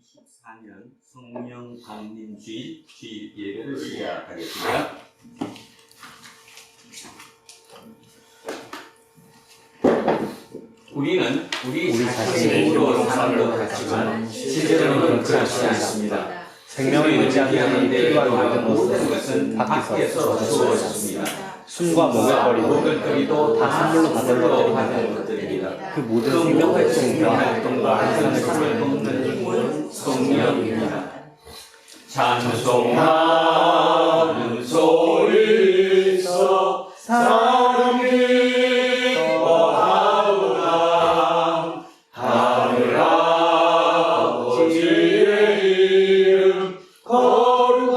2024년 성령 강림주일 주일 예배를 시작하겠습니다. 우리는 우리 자신의 힘으로 사는 것 같지만 실제로는 그렇지 않습니다. 생명을 유지하는 데 필요한 모든 것은 밖에서 주어졌습니다. 숨과 목걸이도 다 선물로 받은 것들입니다. 그 모든 생명 활동과 삶을 돕는 힘은 성령입니다. 찬송하는 소리서 사람이 거하오나 하늘 아버지의 이름 거룩하오나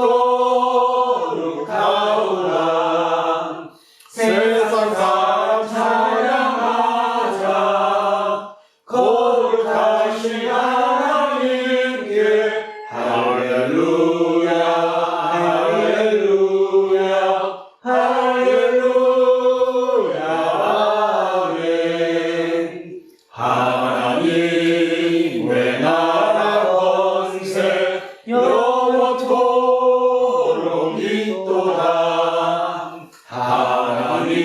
세상 사람 찬양하자 거룩하신 하나님께 할렐루야 할렐루야 할렐루야 아멘. 하나님의 나라 권세 영원토록 있도다. 하나님의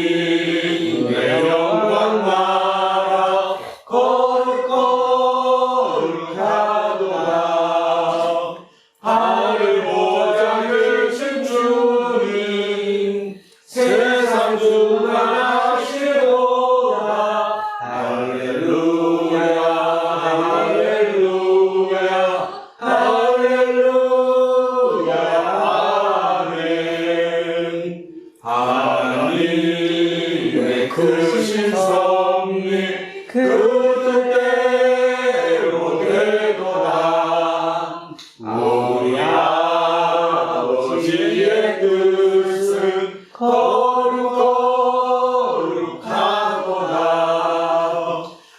영광 나라 거룩하도다. 하늘 보좌 계신 주님 세상 주관하시도다. 할렐루야 할렐루야 할렐루야 아멘. 하나님의 크신 섭리 그 뜻대로 되도다. 우리 아버지의 뜻은 거룩하도다.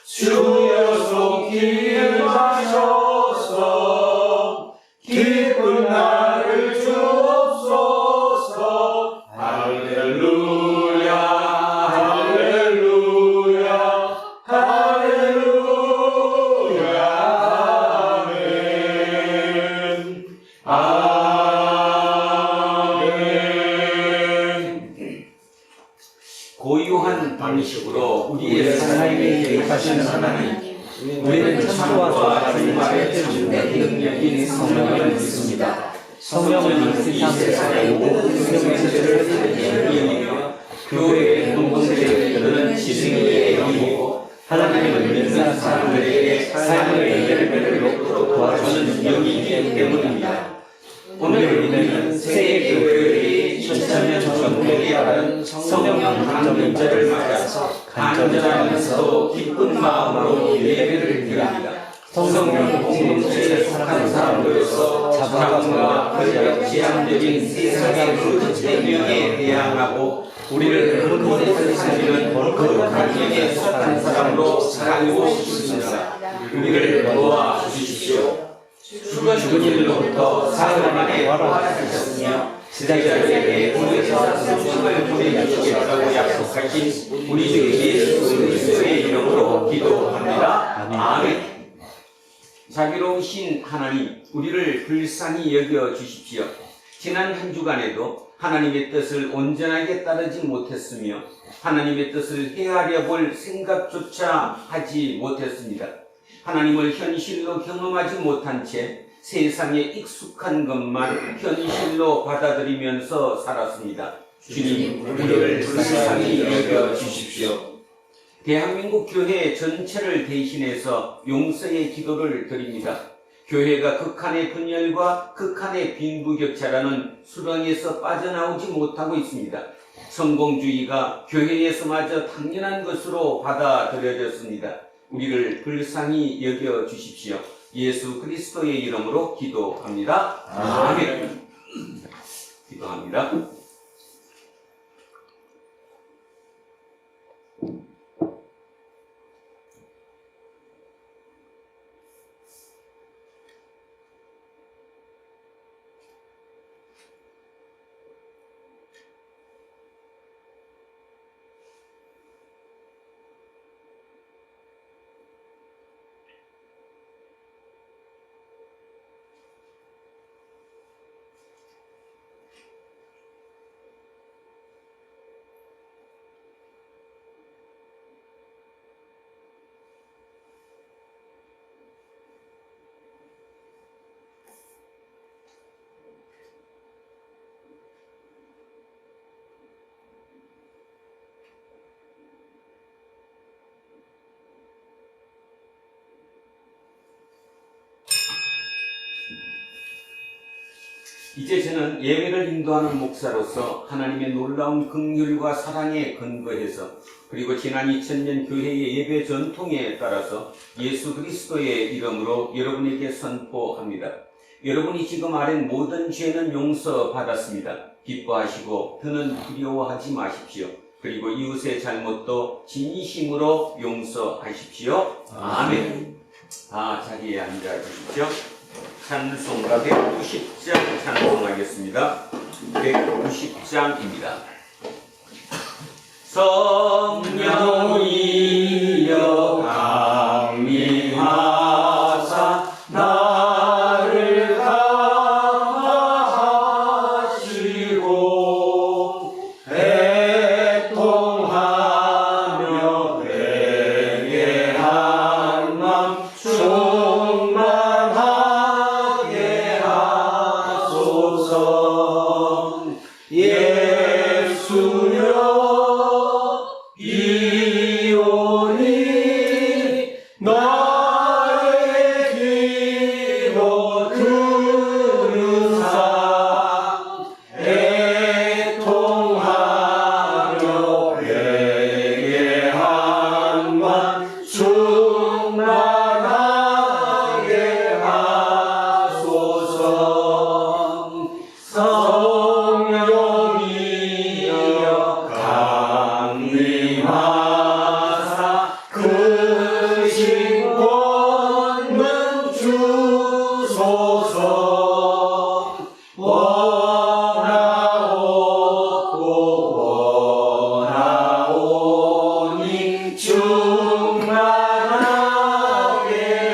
주여 속히 마셔서 기쁜 나를 주옵소서. 할렐루야 할렐루야 할렐루야 아멘. 고유한 방식으로 우리의 삶에 개입하시는 하나님, 우리는 참과 정말의 능력인 성령을 믿습니다. 성령은 이 세상의 모든 문제를 해결하며 교회의 공동체를 지승의 영이고 하나님을 믿는 사람들에게 삶의 열매를 도와주는 능력이기 때문입니다. 오늘 우리는 새 교회의 2000년 전통이라는 성령 강림절을 맞아서 간절하면서도 기쁜 마음으로 예배를 드립니다. 성령 공동체에 속한 사람으로서 자본과 권력 지향적인 세상의 그 질병에 대항하고 우리를 근본에서 살리는 거룩한 영에 속한 사람으로 살고 싶습니다. 우리를 도와주십시오. 죽은 일로부터 사흘 만에 부활하셨으며 제자들에게 보내셔서 성령을 보내주시겠다고 약속하신 우리 주 예수 그리스도의 이름으로 기도합니다. 아멘. 자비로우신 하나님, 우리를 불쌍히 여겨 주십시오. 지난 한 주간에도 하나님의 뜻을 온전하게 따르지 못했으며 하나님의 뜻을 헤아려 볼 생각조차 하지 못했습니다. 하나님을 현실로 경험하지 못한 채 세상에 익숙한 것만 현실로 받아들이면서 살았습니다. 주님, 우리를 불쌍히 여겨 주십시오. 대한민국 교회 전체를 대신해서 용서의 기도를 드립니다. 교회가 극한의 분열과 극한의 빈부격차라는 수렁에서 빠져나오지 못하고 있습니다. 성공주의가 교회에서마저 당연한 것으로 받아들여졌습니다. 우리를 불쌍히 여겨 주십시오. 예수 그리스도의 이름으로 기도합니다. 아멘. 기도합니다. 이제 저는 예배를 인도하는 목사로서 하나님의 놀라운 긍휼과 사랑에 근거해서 그리고 지난 2000년 교회의 예배 전통에 따라서 예수 그리스도의 이름으로 여러분에게 선포합니다. 여러분이 지금 아는 모든 죄는 용서받았습니다. 기뻐하시고 더는 두려워하지 마십시오. 그리고 이웃의 잘못도 진심으로 용서하십시오. 아멘. 자리에 앉아 주십시오. 찬송가 190장 찬송하겠습니다. 190장입니다. 성령이여 강림하사 나를 감화하시고 애통하며 회개한 맘 충만하게 하소서. 예수여 이오니 나의 기도 들으사 애통하며 회개한 맘 충만하게 하소서. 성령이여 강림하사 그 신권능 주소서. 원하오니 충만하게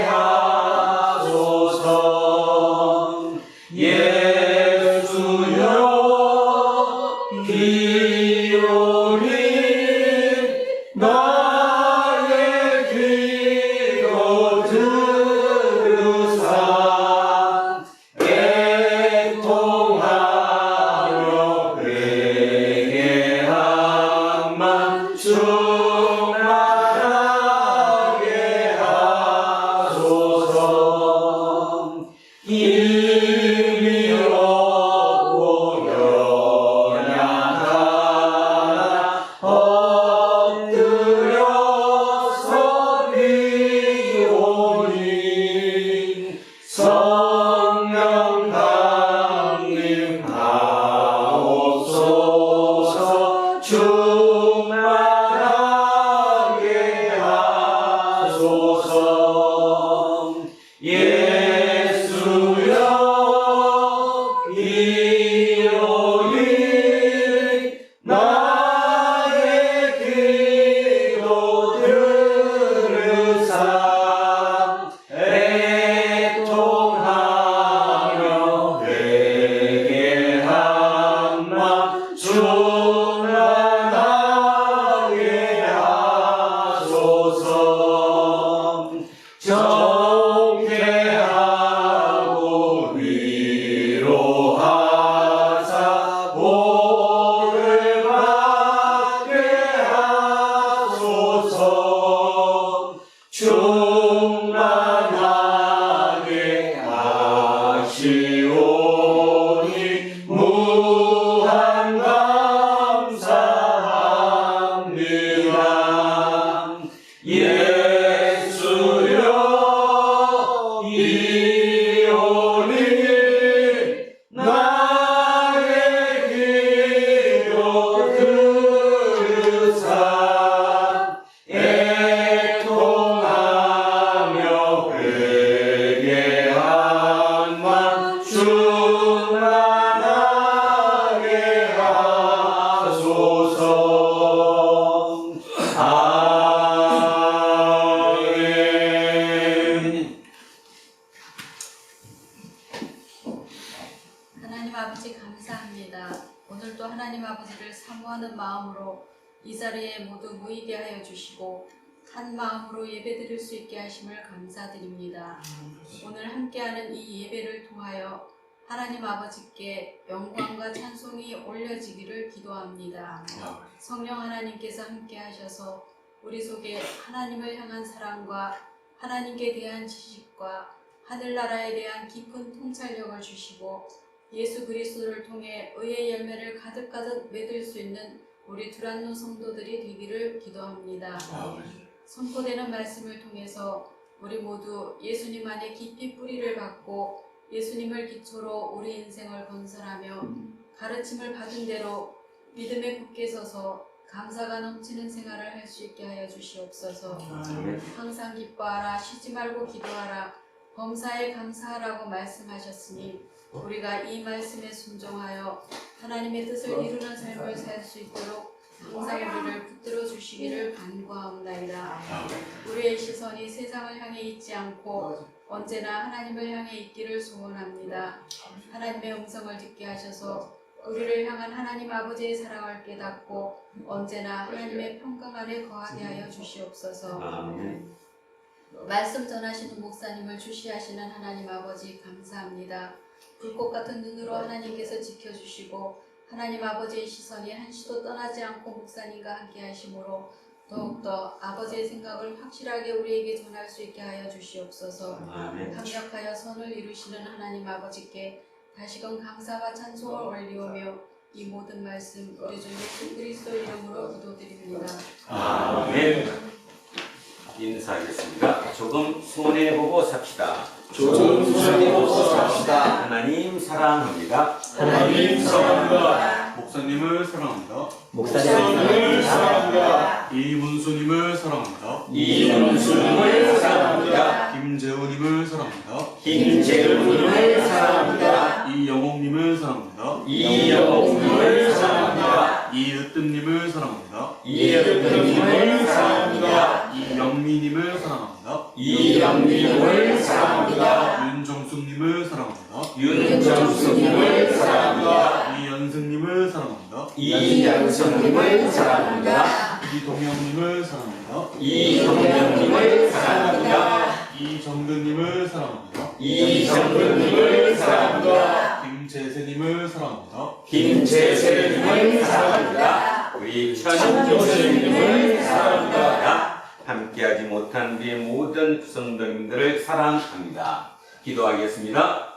하소서. 예수여 이오니 나의 기도 들으사 애통하며 회개한 맘 충만하게 하소서. 힘이 없고 연약하나 엎드려서 비오니 성령 강림하옵소서. 충만하게 하소서. 예수여 이오니 나의 기도 들으사 애통하며 회개한 맘 충만하게 하소서. 정죄하고 위로하사 복을 받게 하소서. 충만하게 하시오니 무한 감사합니다. 예수여 이오니 나의 기도 들으사 애통하며 회개한 맘 충만하게 하소서. 아멘. 하나님 아버지 감사합니다. 오늘도 하나님 아버지를 사모하는 마음으로 이 자리에 모두 모이게 하여 주시고 한 마음으로 예배드릴 수 있게 하심을 감사드립니다. 오늘 함께하는 이 예배를 통하여 하나님 아버지께 영광과 찬송이 올려지기를 기도합니다. 성령 하나님께서 함께 하셔서 우리 속에 하나님을 향한 사랑과 하나님께 대한 지식과 하늘나라에 대한 깊은 통찰력을 주시고 예수 그리스도를 통해 의의 열매를 가득가득 맺을 수 있는 우리 두란노 성도들이 되기를 기도합니다. 선포되는 말씀을 통해서 우리 모두 예수님 안에 깊이 뿌리를 받고 예수님을 기초로 우리 인생을 건설하며 가르침을 받은 대로 믿음에 굳게 서서 감사가 넘치는 생활을 할 수 있게 하여 주시옵소서. 항상 기뻐하라, 쉬지 말고 기도하라, 범사에 감사하라고 말씀하셨으니 우리가 이 말씀에 순종하여 하나님의 뜻을 이루는 삶을 살 수 있도록 항상 우리를 붙들어 주시기를 간구하옵나이다. 우리의 시선이 세상을 향해 있지 않고 언제나 하나님을 향해 있기를 소원합니다. 하나님의 음성을 듣게 하셔서 우리를 향한 하나님 아버지의 사랑을 깨닫고 언제나 하나님의 평강 아래 거하게 하여 주시옵소서. 말씀 전하시는 목사님을 주시하시는 하나님 아버지 감사합니다. 불꽃 같은 눈으로 하나님께서 지켜주시고 하나님 아버지의 시선이 한시도 떠나지 않고 목사님과 함께 하심으로 더욱더 아버지의 생각을 확실하게 우리에게 전할 수 있게 하여 주시옵소서. 강력하여 선을 이루시는 하나님 아버지께 다시금 감사와 찬송을 올리오며 이 모든 말씀 우리 주 예수 그리스도 이름으로 기도드립니다. 아멘. 인사하겠습니다. 조금 손해보고 삽시다. 조금 손해보고 삽시다. 하나님 사랑합니다. 하나님 사랑합니다. 목사님을 사랑합니다. 목사님을 사랑합니다. 이문수님을 사랑합니다. 이문수님을 사랑합니다. 김재훈님을 사랑합니다. 김재훈님을 사랑합니다. 이영옥님을 사랑합니다. 이영옥님을 사랑합니다. 이으뜸님을 사랑합니다. 이은님을 사랑합니다. 이영미님을 사랑합니다. 이영민을 사랑합니다. 윤정숙님을 사랑합니다. 윤정수님을 사랑합니다. 이연승님을 사랑합니다. 이연성님을 사랑합니다. 이동영님을 사랑합니다. 이동영님을 사랑합니다. 이정근님을 사랑합니다. 이정근님을 사랑합니다. 김재세님을 사랑합니다. 김재세님을 사랑합니다. 우리 천교수님을 사랑합니다. 함께하지 못한 우리 모든 성도님들을 사랑합니다. 기도하겠습니다.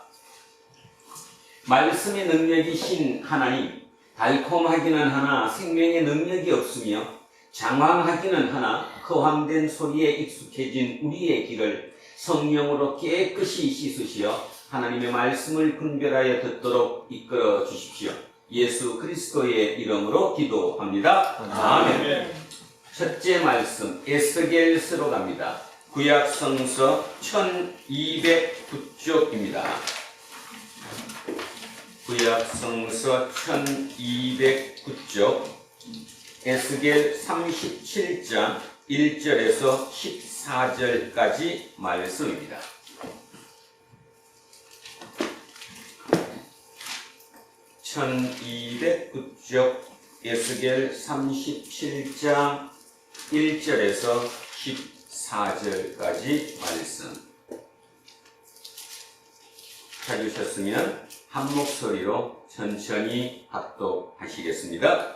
말씀의 능력이신 하나님, 달콤하기는 하나 생명의 능력이 없으며 장황하기는 하나 허황된 소리에 익숙해진 우리의 귀를 성령으로 깨끗이 씻으시어 하나님의 말씀을 분별하여 듣도록 이끌어 주십시오. 예수 그리스도의 이름으로 기도합니다. 아멘. 첫째 말씀 에스겔서로 갑니다. 구약 성서 1209쪽입니다. 구약 성서 1209쪽 에스겔 37장 1절에서 14절까지 말씀입니다. (1209쪽) 에스겔 37장 1절에서 14절까지 말씀 찾으셨으면 한 목소리로 천천히 합독하시겠습니다.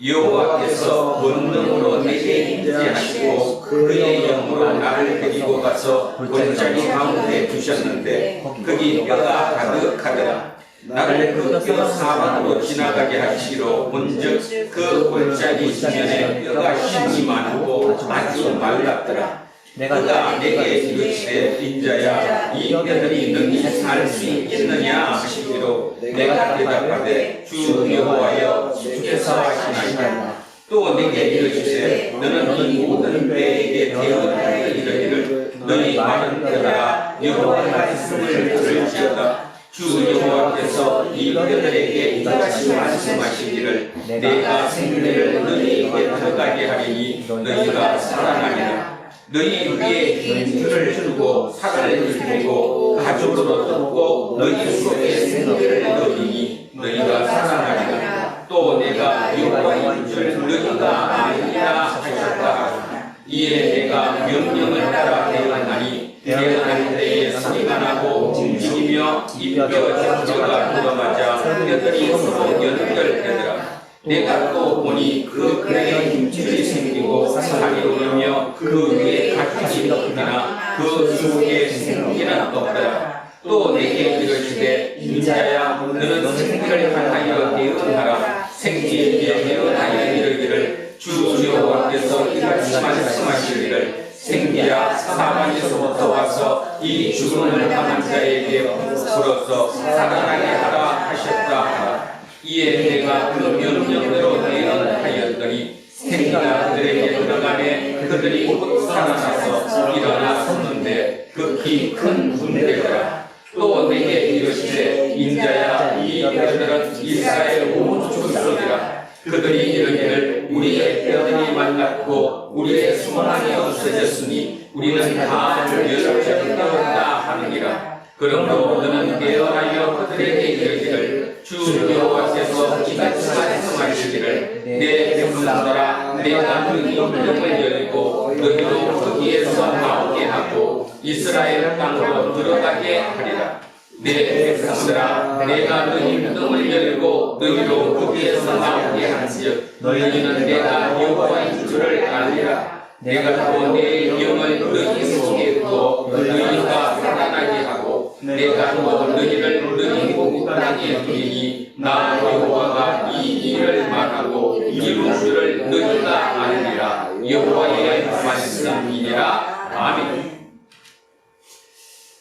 여호와께서 본능으로 내게 임재하시고 그의 영으로 나를 데리고 가서 골짜기 가운데 두셨는데 거기 뼈가 가득하더라. 나를 그 뼈 사방으로 지나가게 하시기로 본즉 그 골짜기 지면에 뼈가 심이 많고 아주 말랐더라. 그가 내게 이르시되 인자야 이 뼈들이 능히 살 수 있겠느냐 하시기로 내가 대답하되 주 여호와여 주께서 하시나이다. 또 내게 이르시되 너는 이 모든 뼈에게 대언하여 이르기를 너희 마른 뼈들아 여호와의 말씀을 들을지어다. 주 여호와께서 이 뼈들에게 이같이 말씀하시기를 내가 생명을 너희에게 들어가게 하리니 너희가 살아나리라. 너희 위에 힘줄을 두고 살을 들이고 가죽으로 덮고 너희 속에 생기를 넣으니 너희가 살아나리라. 또 내가 여호와인 줄 너희가 아니라 하셨다. 이에 내가 명령을 따라 대언하니 대언할 때에 소리가 나고 움직이며 이 뼈 전체가 들어맞아 뼈들이 서로 연결되더라. 내가 또 보니 그 뼈에 힘줄이 생기고 살이 오르며 그 위에 가죽이 덮이나 그 속에 생기는 없더라. 또 내게 이르시되 인자야 너는 생기를 향하여 예언하라. 생기에 예언하여 이르기를 주 여호와께서 이같이 말씀하시기를 생기야 사방에서부터 와서 이 죽음을 당한 자에게 불어서 살아나게 하라 하셨다 하라. 이에 내가 그 명령대로 예언하였더니 생기가 그들에게 들어가매 그들이 곧 살아나서 일어나 섰는데 극히 큰 군대더라. 또 내게 이르시되 인자야 이 뼈들은 이스라엘 온 족속이라. 그들이 이르기를 우리의 뼈들이 말랐고 우리의 소망이 없어졌으니 우리는 다 멸절되었다 하느니라. 그러므로 너는 예언하여 그들에게 이르기를 주 여호와께서 이같이 말씀하시기를 내 백성들아 내가 너희 영을 열고 너희로 거기에서 나오게 하고 이스라엘 땅으로 들어가게 하리라. 내 백성들아 내가 너희 눈을 열고 너희로 거기에서 나오게 한즉 너희는 내가 여호와인 줄을 알리라. 내가 또 내 영을 너희 속에 두어 너희가 살아나게 하고 내가 또 너희를 너희 복 땅에 두리니 나 여호와가 이 일을 말하고 이룰 줄을 너희가 알리라. 여호와의 말씀이니라. 아멘.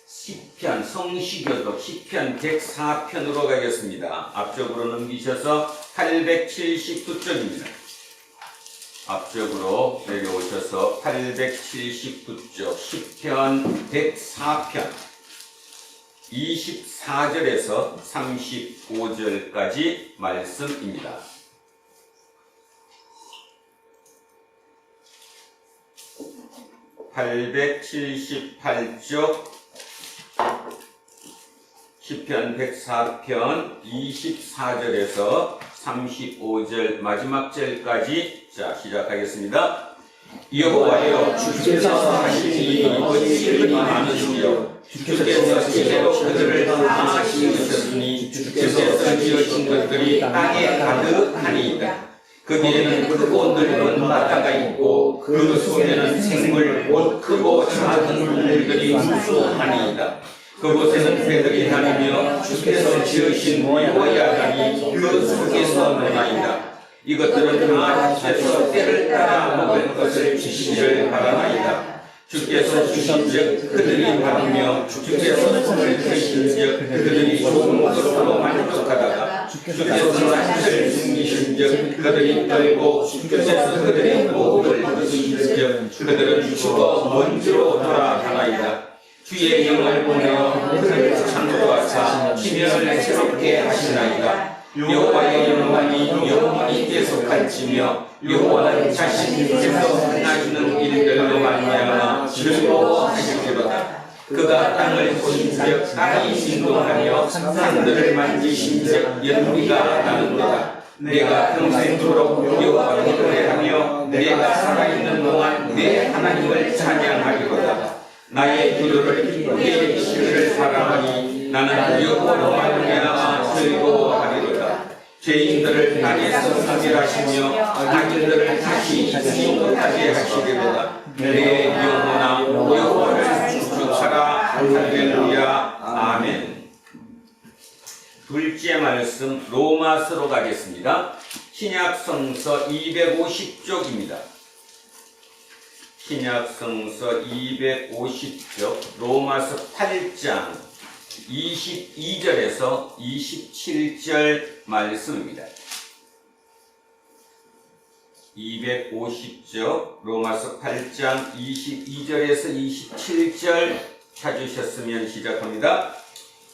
시편 성시교독 시편 104편으로 가겠습니다. 앞쪽으로 넘기셔서 879쪽입니다. 앞쪽으로 내려오셔서 879쪽 시편 104편 24절에서 35절까지 말씀입니다. 878쪽 시편 104편 24절에서 35절 마지막 절까지 자 시작하겠습니다. 여호와여 주께서 하신 일이 어찌 많으시며 주께서 제대로 그들을 다 지으셨으니 주께서 지으신 것들이 땅에 가득하니이다. 거기에는 크고 넓은 바다가 있고 그 속에는 생물 곧 크고 작은 물들이 무수하니이다. 그곳에는 새들이 다니며 주께서 지으신 모야간이 그 속에서 노나이다. 이것들은 다 주께서 때를 따라 먹을 것을 주시기를 바라나이다. 주께서 주신즉 그들이 받으며 주께서 손을 드신즉 그들이 좋은 것으로 만족하다가 주께서 낯을 숨기신즉 그들이 떨고 주께서 그들의 목을 드신즉 그들은 죽어 먼지로 돌아가나이다. 주의 영을 보내어 그들을 창조하사 지면을 새롭게 하시나이다. 여호와의 영광이 영원히 계속할지며 여호와는 자신께서 행하시는 일들로 말미암아 즐거워하시리로다. 그가 땅을 보신즉 땅이 진동하며 산들을 만지신즉 연기가 나는도다. 내가 평생토록 여호와를 노래하며 내가 살아있는 동안 내 하나님을 찬양하리로다. 나의 기도를 기쁘게 여기시기를 사랑하니 나는 여호와로 말미암아 즐거워하리로다. 죄인들을 땅에서 사질하시며 악인들을 다시 죽지 못하게 하시리로다. 내 영혼아 여호와를 축복하라. 할렐루야. 아멘. 둘째 말씀 로마서로 가겠습니다. 신약성서 250쪽입니다. 신약성서 250쪽 로마서 8장 22절에서 27절 말씀입니다. 250쪽 로마서 8장 22절에서 27절 찾으셨으면 시작합니다.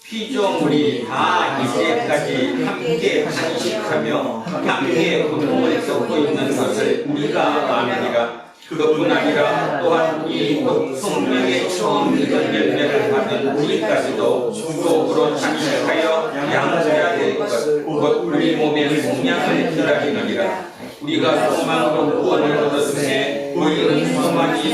피조물이 다 이제까지 함께 탄식하며 함께 고통을 겪고 있는 것을 우리가 아느니라. 그것뿐 아니라 또한 이 성령의 처음 익은 열매를 받은 우리까지도 속으로 탄식하여 양해해야 될 것, 곧 우리 몸의 성량을 기다리느니라. 우리가 소망으로 구원을 얻었으니 우리는 소망이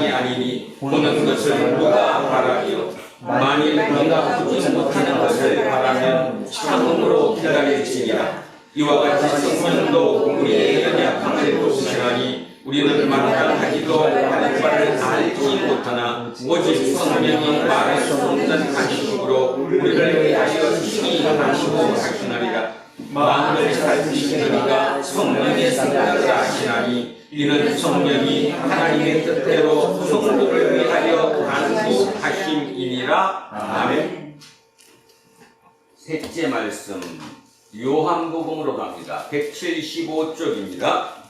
아니니 보는 것을 누가 바라리요. 만일 우리가 보지 못하는 것을 바라면 참음으로 기다릴지니라. 이와 같이 성령도 우리의 연약함을 돕시나니 우리는 마땅하기도 할 바를 알지 못하나 오직 성령이 말할 수 없는 방식으로 우리를 위하여 친히 인정하시고 하시나니라. 마음을 살피시느니가 성령의 생각을 아시나니 이는 성령이 하나님의 뜻대로 성도를 위하여 간구하심이니라. 아멘. 셋째 말씀 요한복음으로 갑니다. 175쪽입니다.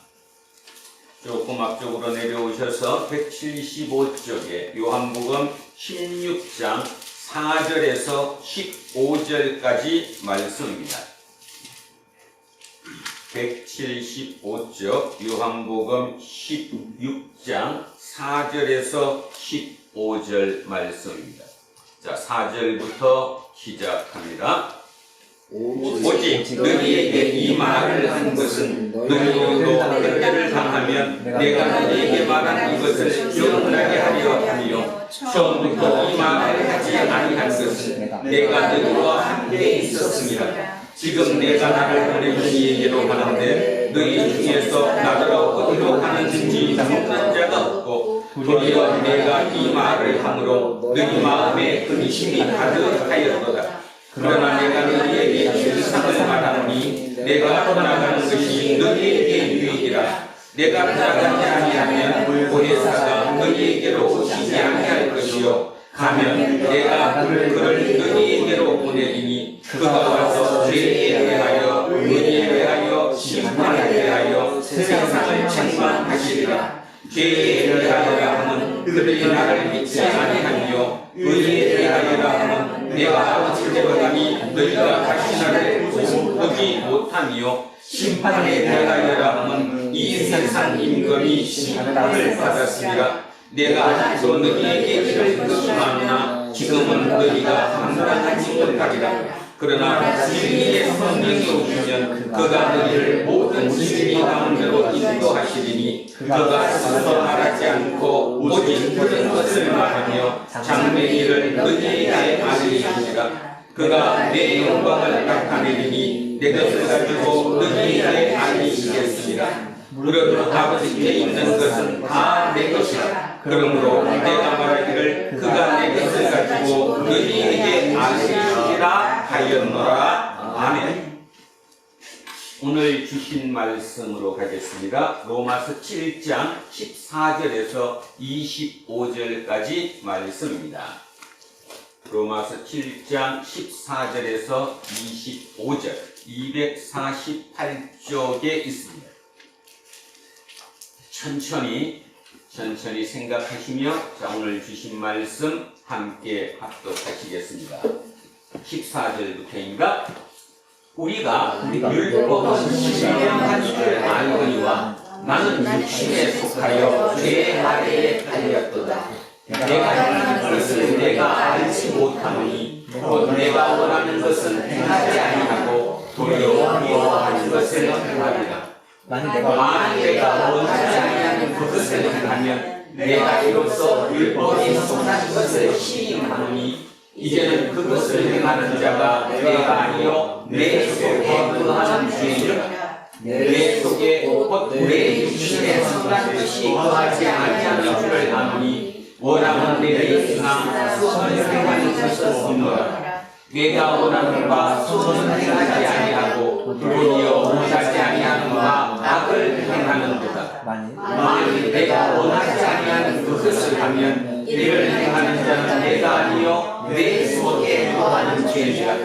조금 앞쪽으로 내려오셔서 175쪽에 요한복음 16장 4절에서 15절까지 말씀입니다. 175쪽 요한복음 16장 4절에서 15절 말씀입니다. 자, 4절부터 시작합니다. 오직 너희에게 이 말을 한 것은 너희도 그때를 당하면 내가 너희에게 말한 이것을 영원하게 하려 함이요 처음부터 이 말을 하지 아니한 것은 내가 너희와 함께 있었습니다. 지금 내가 나를 보낸 이에게로 가는데 너희 중에서 나더러 어디로 가는지 묻는 자가 없고 도리어 내가 이 말을 함으로 너희 마음에 근심이 가득하였도다. 그러나 내가 너희에게 실상을 말하노니 내가 떠나가는 것이 너희에게 유익이라. 내가 떠나가지 아니하면 보혜사가 너희에게로 오시지 아니할 것이요 가면 내가 그를 너희에게로 보내리니 그가 와서 죄에 대하여 의에 대하여 심판에 대하여 세상을 책망하시리라. 죄에 대하여라 하면 그들이 나를 믿지 아니하며 의에 대하여라 하면 내가 아버지께로 가니 너희가 다시 나를 보지 못하며 심판에 대하여라 하면 이 세상 임금이 심판을 받았으리라. 내가 아직도 너희에게 이를 것이마나 지금은 너희가 감당하지 못하리라. 그러나 진리의 성령이 오시면 그가 너희를 모든 진리 가운데로 인도하시리니 그가 스스로 말하지 않고 오직 들은 것을 말하며 장래일을 너희에게 알리시리라. 그가 내 영광을 나타내리니 내 것을 가지고 너희에게 알리시겠습니다. 무릇 아버지께 있는 것은 다 내 것이라. 그러므로 내가 말하기를 그가 내 것을 가지고 너희에게 알리시리라 하였노라. 아멘. 오늘 주신 말씀으로 가겠습니다. 로마서 7장 14절에서 25절까지 말씀입니다. 로마서 7장 14절에서 25절 248쪽에 있습니다. 천천히 생각하시며 자, 오늘 주신 말씀 함께 합독하시겠습니다. 14절부터입니다. 우리가 율법은 실행한 줄 알거니와 나는 육신에 속하여 죄 아래에 달렸도다. 내가 행하는 것을 내가 알지 못하노니 곧 내가 원하는 것은 행하지 아니하고 도리어 미워하는 것을 행하리라. 만일 내가 원하지 아니하는 그것을 행하면 내가 이로써 율법이 속한 것을 시인하노니 이제는 그것을 행하는 자가 내가 아니요 내 속에 거하는 죄이라. 내 속에 곧 내 육신에 속한 것이 거하지 아니하는 줄을 아노니 원하는 내 행함 소원을 행하는 것은 없노라. 내가 원하는 바 소원을 행하지 아니하고 도리어 원하지 아니하는 바 악을 행하는도다. 만일 내가 원하지 아니하는 그것을 하면 이를 행하는 자는 내가 아니요 내 속에 거하는 죄이라.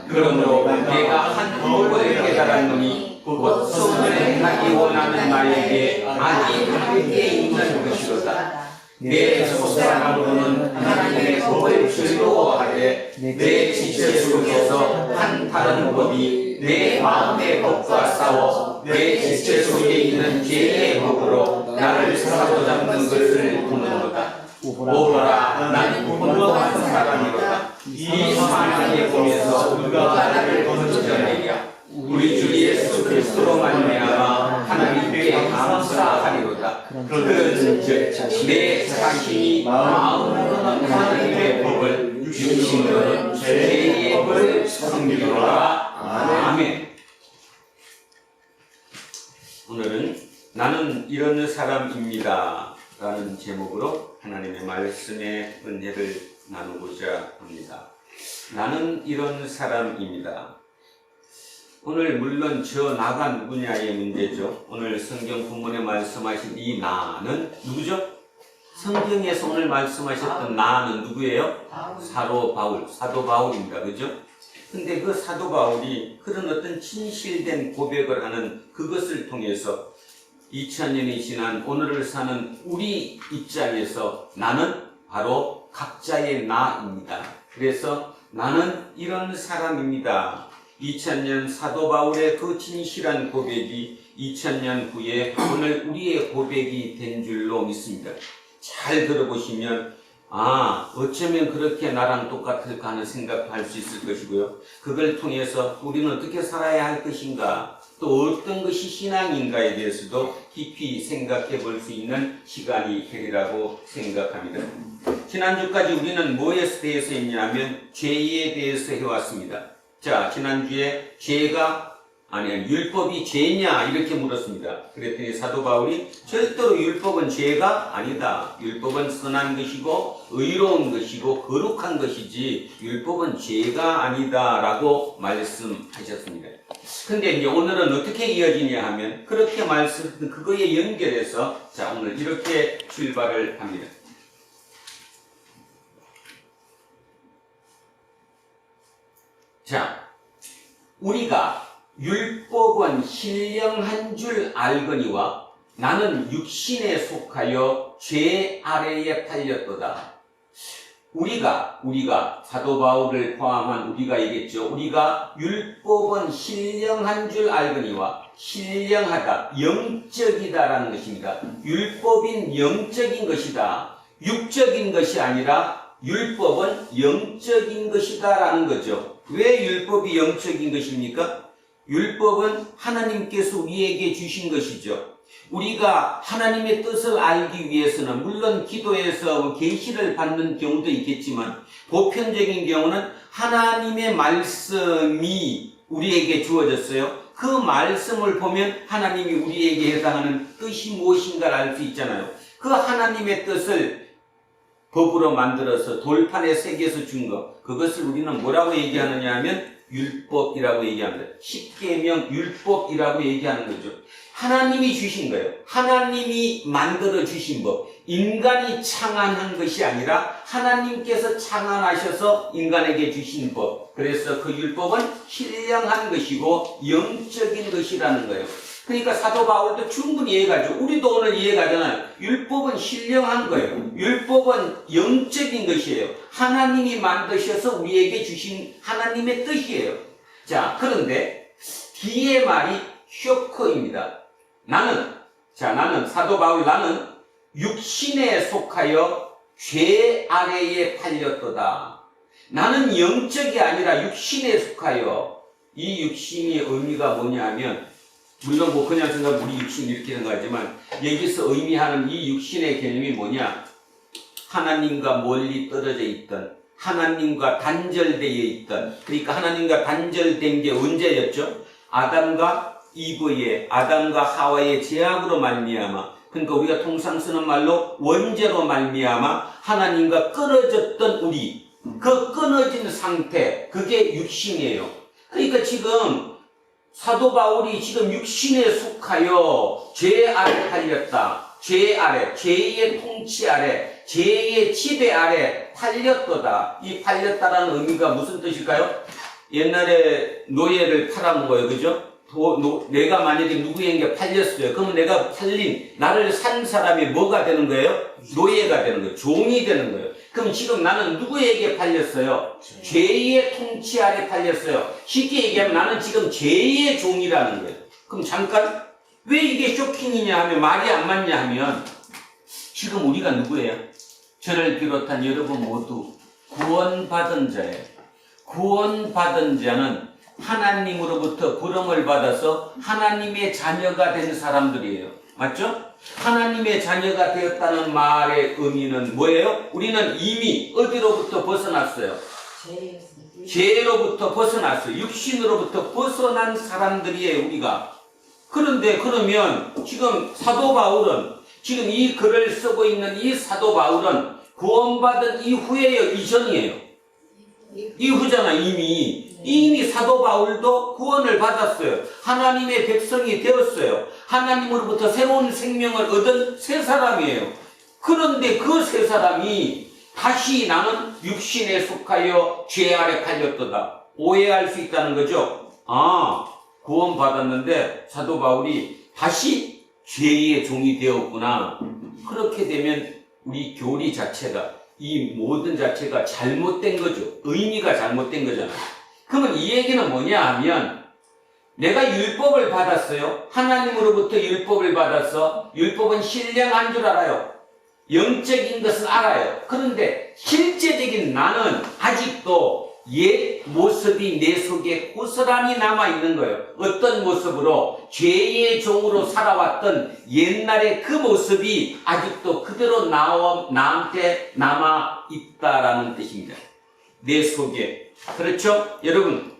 그러므로 내가 한 법을 깨달았노니 곧 소원을 행하기 원하는 나에게 악이 함께 있는 것이로다. 내 속사람으로는 하나님의 법을 즐거워하되 내 지체 속에서 한 다른 법이 내 마음의 법과 싸워 내 지체 속에 있는 죄의 법으로 나를 사로잡는 것을 보는도다. 오호라, 나는 분노한 사람이로다. 이 사망의 몸에서 누가 나를 건져내랴. 우리 주 예수 그리스도로 말미암아 하나님께 감사하리로다. 그런즉 내 자신이 마음으로는 하나님의 법을 육신으로는 죄의 법을 섬기노라. 아멘. 오늘은 나는 이런 사람입니다 라는 제목으로 하나님의 말씀의 은혜를 나누고자 합니다. 나는 이런 사람입니다. 오늘 물론 저 나가 누구냐의 문제죠. 오늘 성경 본문에 말씀하신 이 나는 누구죠? 성경에서 오늘 말씀하셨던 나는 누구예요? 사도 바울입니다. 그죠? 근데 그 사도 바울이 그런 어떤 진실된 고백을 하는 그것을 통해서 2000년이 지난 오늘을 사는 우리 입장에서 나는 바로 각자의 나입니다. 그래서 나는 이런 사람입니다. 2000년 사도 바울의 그 진실한 고백이 2000년 후에 오늘 우리의 고백이 된 줄로 믿습니다. 잘 들어보시면 어쩌면 그렇게 나랑 똑같을까 하는 생각도 할 수 있을 것이고요. 그걸 통해서 우리는 어떻게 살아야 할 것인가, 또 어떤 것이 신앙인가에 대해서도 깊이 생각해 볼 수 있는 시간이 되리라고 생각합니다. 지난주까지 우리는 뭐에 대해서 했냐면 죄에 대해서 해왔습니다. 자, 지난주에 율법이 죄냐 이렇게 물었습니다. 그랬더니 사도 바울이 절대로 율법은 죄가 아니다. 율법은 선한 것이고 의로운 것이고 거룩한 것이지 율법은 죄가 아니다 라고 말씀하셨습니다. 근데 이제 오늘은 어떻게 이어지냐 하면 그렇게 그거에 연결해서 자, 오늘 이렇게 출발을 합니다. 자, 우리가 율법은 신령한 줄 알거니와 나는 육신에 속하여 죄 아래에 팔렸도다. 우리가 사도 바울을 포함한 우리가 얘기했죠. 우리가 율법은 신령한 줄 알거니와 신령하다, 영적이다라는 것입니다. 율법인 영적인 것이다. 육적인 것이 아니라 율법은 영적인 것이다라는 거죠. 왜 율법이 영적인 것입니까? 율법은 하나님께서 우리에게 주신 것이죠. 우리가 하나님의 뜻을 알기 위해서는 물론 기도에서 계시를 받는 경우도 있겠지만 보편적인 경우는 하나님의 말씀이 우리에게 주어졌어요. 그 말씀을 보면 하나님이 우리에게 해당하는 뜻이 무엇인가를 알 수 있잖아요. 그 하나님의 뜻을 법으로 만들어서 돌판에 새겨서 준 것, 그것을 우리는 뭐라고 얘기하느냐 하면 율법이라고 얘기합니다. 십계명 율법이라고 얘기하는 거죠. 하나님이 주신 거예요. 하나님이 만들어 주신 법. 인간이 창안한 것이 아니라 하나님께서 창안하셔서 인간에게 주신 법. 그래서 그 율법은 신령한 것이고 영적인 것이라는 거예요. 그러니까 사도 바울도 충분히 이해가죠. 우리도 오늘 이해가잖아요. 율법은 신령한 거예요. 율법은 영적인 것이에요. 하나님이 만드셔서 우리에게 주신 하나님의 뜻이에요. 자, 그런데 뒤에 말이 쇼크입니다. 나는 사도 바울 나는 육신에 속하여 죄 아래에 팔렸도다. 나는 영적이 아니라 육신에 속하여, 이 육신의 의미가 뭐냐 하면 물론 그냥 생각 우리 육신 이렇게 생각하지만 여기서 의미하는 이 육신의 개념이 뭐냐? 하나님과 멀리 떨어져 있던, 하나님과 단절되어 있던, 그러니까 하나님과 단절된 게 언제였죠? 아담과 하와의 죄악으로 말미암아, 그러니까 우리가 통상 쓰는 말로 원죄로 말미암아 하나님과 끊어졌던 우리, 그 끊어진 상태, 그게 육신이에요. 그러니까 지금 사도 바울이 지금 육신에 속하여 죄 아래 팔렸다. 죄 아래, 죄의 통치 아래, 죄의 지배 아래 팔렸도다. 이 팔렸다라는 의미가 무슨 뜻일까요? 옛날에 노예를 팔아먹어요. 그죠? 내가 만약에 누구에게 팔렸어요. 그러면 내가 나를 산 사람이 뭐가 되는 거예요? 노예가 되는 거예요. 종이 되는 거예요. 그럼 지금 나는 누구에게 팔렸어요? 죄의 통치 아래 팔렸어요. 쉽게 얘기하면 나는 지금 죄의 종이라는 거예요. 그럼 잠깐, 왜 이게 쇼킹이냐 하면, 말이 안 맞냐 하면, 지금 우리가 누구예요? 저를 비롯한 여러분 모두 구원받은 자예요. 구원받은 자는 하나님으로부터 부름을 받아서 하나님의 자녀가 된 사람들이에요. 맞죠? 하나님의 자녀가 되었다는 말의 의미는 뭐예요? 우리는 이미 어디로부터 벗어났어요? 죄로부터 벗어났어요. 육신으로부터 벗어난 사람들이에요, 우리가. 그런데 그러면 지금 사도 바울은, 지금 이 글을 쓰고 있는 이 사도 바울은 구원받은 이후에요, 이전이에요? 이후잖아. 이미 사도 바울도 구원을 받았어요. 하나님의 백성이 되었어요. 하나님으로부터 새로운 생명을 얻은 새 사람이에요. 그런데 그 새 사람이 다시 나는 육신에 속하여 죄 아래 팔렸도다 오해할 수 있다는 거죠. 구원 받았는데 사도 바울이 다시 죄의 종이 되었구나. 그렇게 되면 우리 교리 자체가, 이 모든 자체가 잘못된 거죠. 의미가 잘못된 거잖아요. 그러면 이 얘기는 뭐냐 하면, 내가 율법을 받았어요. 하나님으로부터 율법을 받았어. 율법은 신령한 줄 알아요. 영적인 것은 알아요. 그런데 실제적인 나는 아직도 옛 모습이 내 속에 고스란히 남아있는 거예요. 어떤 모습으로? 죄의 종으로 살아왔던 옛날의 그 모습이 아직도 그대로 나한테 남아있다라는 뜻입니다. 내 속에. 그렇죠? 여러분,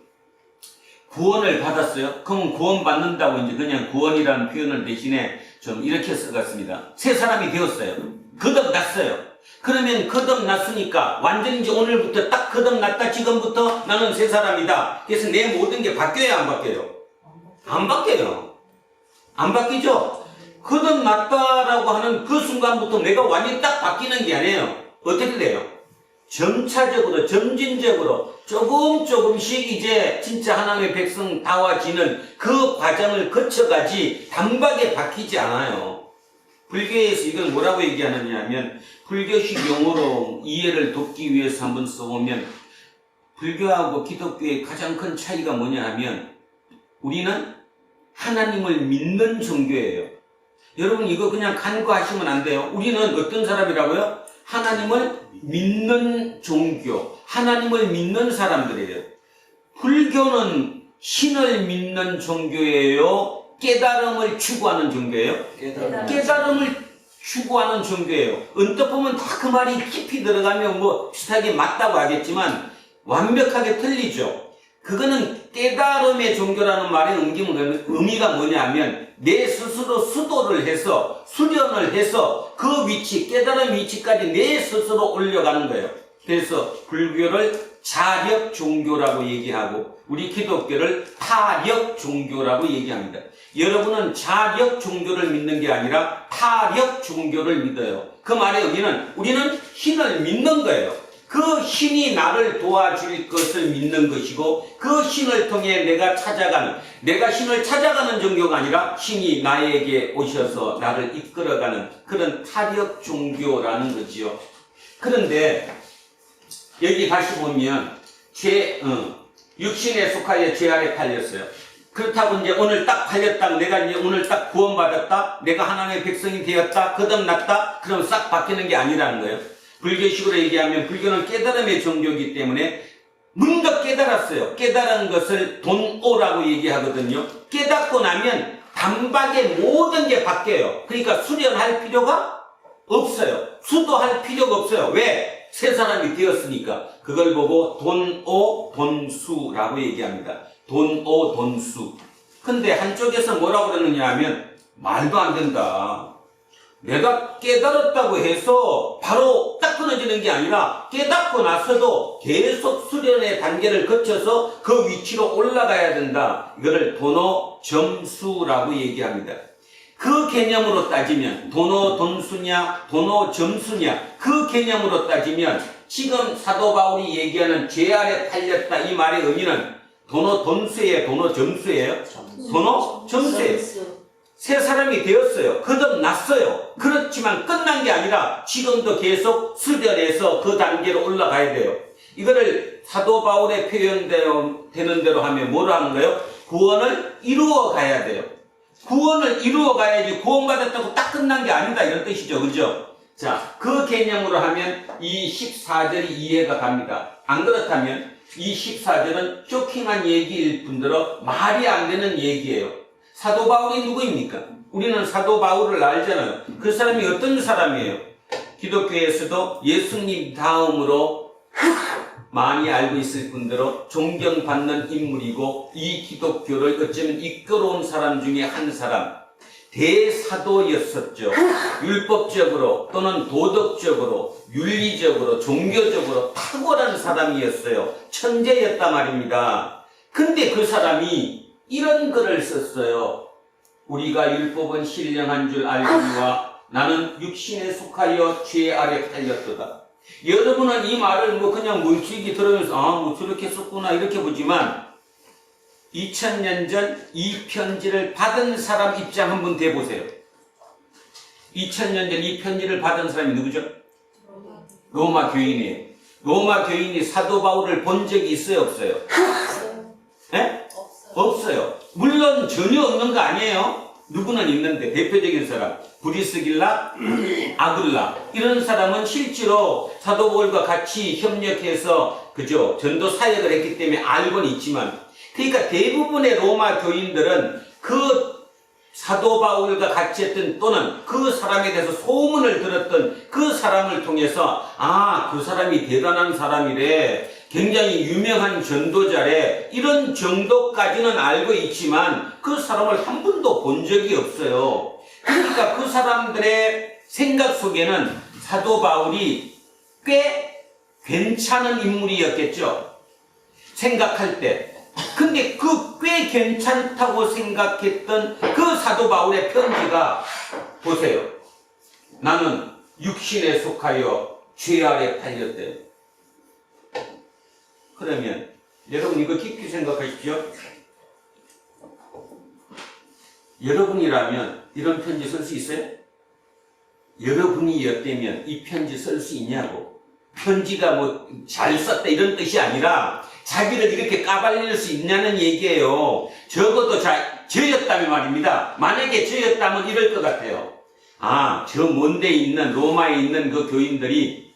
구원을 받았어요? 그럼 구원 받는다고 이제 그냥 구원이라는 표현을 대신에 좀 이렇게 써갔습니다. 새 사람이 되었어요. 거듭났어요. 그러면 거듭났으니까 완전히 이제 오늘부터 딱 거듭났다, 지금부터 나는 새 사람이다. 그래서 내 모든 게 바뀌어야 안 바뀌어요? 안 바뀌어요. 안 바뀌죠? 거듭났다라고 하는 그 순간부터 내가 완전히 딱 바뀌는 게 아니에요. 어떻게 돼요? 점차적으로, 점진적으로 조금씩 이제 진짜 하나님의 백성다워지는 그 과정을 거쳐가지 단박에 바뀌지 않아요. 불교에서 이걸 뭐라고 얘기하느냐 하면, 불교식 용어로 이해를 돕기 위해서 한번 써보면, 불교하고 기독교의 가장 큰 차이가 뭐냐 하면, 우리는 하나님을 믿는 종교예요. 여러분 이거 그냥 간과하시면 안 돼요. 우리는 어떤 사람이라고요? 하나님을 믿는 종교, 하나님을 믿는 사람들이에요. 불교는 신을 믿는 종교예요? 깨달음을 추구하는 종교예요? 깨달음을 추구하는 종교예요. 언뜻 보면 다 그 말이 깊이 들어가면 뭐 비슷하게 맞다고 하겠지만 완벽하게 틀리죠. 그거는 깨달음의 종교라는 말의 의미가 뭐냐면, 내 스스로 수도를 해서, 수련을 해서 그 위치, 깨달음 위치까지 내 스스로 올려가는 거예요. 그래서 불교를 자력 종교라고 얘기하고 우리 기독교를 타력 종교라고 얘기합니다. 여러분은 자력 종교를 믿는 게 아니라 타력 종교를 믿어요. 그 말의 의미는 우리는 신을 믿는 거예요. 그 신이 나를 도와줄 것을 믿는 것이고, 그 신을 통해 내가 신을 찾아가는 종교가 아니라 신이 나에게 오셔서 나를 이끌어가는 그런 타력 종교라는 거지요. 그런데 여기 다시 보면 육신에 속하여 죄 아래 팔렸어요. 그렇다고 이제 오늘 딱 팔렸다, 내가 이제 오늘 딱 구원받았다, 내가 하나님의 백성이 되었다, 거듭났다, 그럼 싹 바뀌는 게 아니라는 거예요. 불교식으로 얘기하면 불교는 깨달음의 종교이기 때문에 문득 깨달았어요. 깨달은 것을 돈오라고 얘기하거든요. 깨닫고 나면 단박에 모든 게 바뀌어요. 그러니까 수련할 필요가 없어요. 수도할 필요가 없어요. 왜? 새 사람이 되었으니까. 그걸 보고 돈오, 돈수라고 얘기합니다. 돈오, 돈수. 근데 한쪽에서 뭐라고 그러느냐 하면, 말도 안 된다. 내가 깨달았다고 해서 바로 딱 끊어지는 게 아니라 깨닫고 나서도 계속 수련의 단계를 거쳐서 그 위치로 올라가야 된다. 이거를 돈오 점수라고 얘기합니다. 그 개념으로 따지면 돈오 돈수냐 돈오 점수냐, 그 개념으로 따지면 지금 사도 바울이 얘기하는 죄 아래 팔렸다 이 말의 의미는 돈오 돈수예요? 돈오 점수예요? 돈오 점수예요. 새 사람이 되었어요. 거듭났어요. 그렇지만 끝난 게 아니라 지금도 계속 수련해서 그 단계로 올라가야 돼요. 이거를 사도 바울의 표현대로 되는 대로 하면 뭐로 하는 거예요? 구원을 이루어 가야 돼요. 구원을 이루어 가야지 구원받았다고 딱 끝난 게 아니다 이런 뜻이죠. 그죠? 자, 그 개념으로 하면 이 14절이 이해가 갑니다. 안 그렇다면 이 14절은 쇼킹한 얘기일 뿐더러 말이 안 되는 얘기예요. 사도 바울이 누구입니까? 우리는 사도 바울을 알잖아요. 그 사람이 어떤 사람이에요? 기독교에서도 예수님 다음으로 많이 알고 있을 뿐더러 존경받는 인물이고, 이 기독교를 어쩌면 이끌어온 사람 중에 한 사람. 대사도였었죠. 율법적으로 또는 도덕적으로, 윤리적으로, 종교적으로 탁월한 사람이었어요. 천재였단 말입니다. 근데 그 사람이 이런 글을 썼어요. 우리가 율법은 신령한 줄 알거니와 나는 육신에 속하여 죄 아래 팔렸도다. 여러분은 이 말을 뭐 그냥 뭉치기 들으면서 뭐 저렇게 썼구나 이렇게 보지만 2000년 전 이 편지를 받은 사람 입장 한번 대보세요. 2000년 전 이 편지를 받은 사람이 누구죠? 로마 교인이에요. 로마 교인이 사도 바울을 본 적이 있어요, 없어요? 네? 없어요. 물론 전혀 없는 거 아니에요. 누구는 있는데 대표적인 사람 브리스길라, 아글라 이런 사람은 실제로 사도 바울과 같이 협력해서 그죠 전도 사역을 했기 때문에 알고는 있지만 그러니까 대부분의 로마 교인들은 그 사도 바울과 같이 했던 또는 그 사람에 대해서 소문을 들었던 그 사람을 통해서 그 사람이 대단한 사람이래, 굉장히 유명한 전도자래, 이런 정도까지는 알고 있지만 그 사람을 한 번도 본 적이 없어요. 그러니까 그 사람들의 생각 속에는 사도 바울이 꽤 괜찮은 인물이었겠죠, 생각할 때. 근데 그 꽤 괜찮다고 생각했던 그 사도 바울의 편지가 보세요. 나는 육신에 속하여 죄 아래 팔렸대요. 그러면 여러분 이거 깊이 생각하십시오. 여러분이라면 이런 편지 쓸 수 있어요? 여러분이었다면 이 편지 쓸 수 있냐고. 편지가 뭐 잘 썼다 이런 뜻이 아니라 자기를 이렇게 까발릴 수 있냐는 얘기예요. 적어도 저였다면 말입니다. 만약에 저였다면 이럴 것 같아요. 저 먼 데 있는 로마에 있는 그 교인들이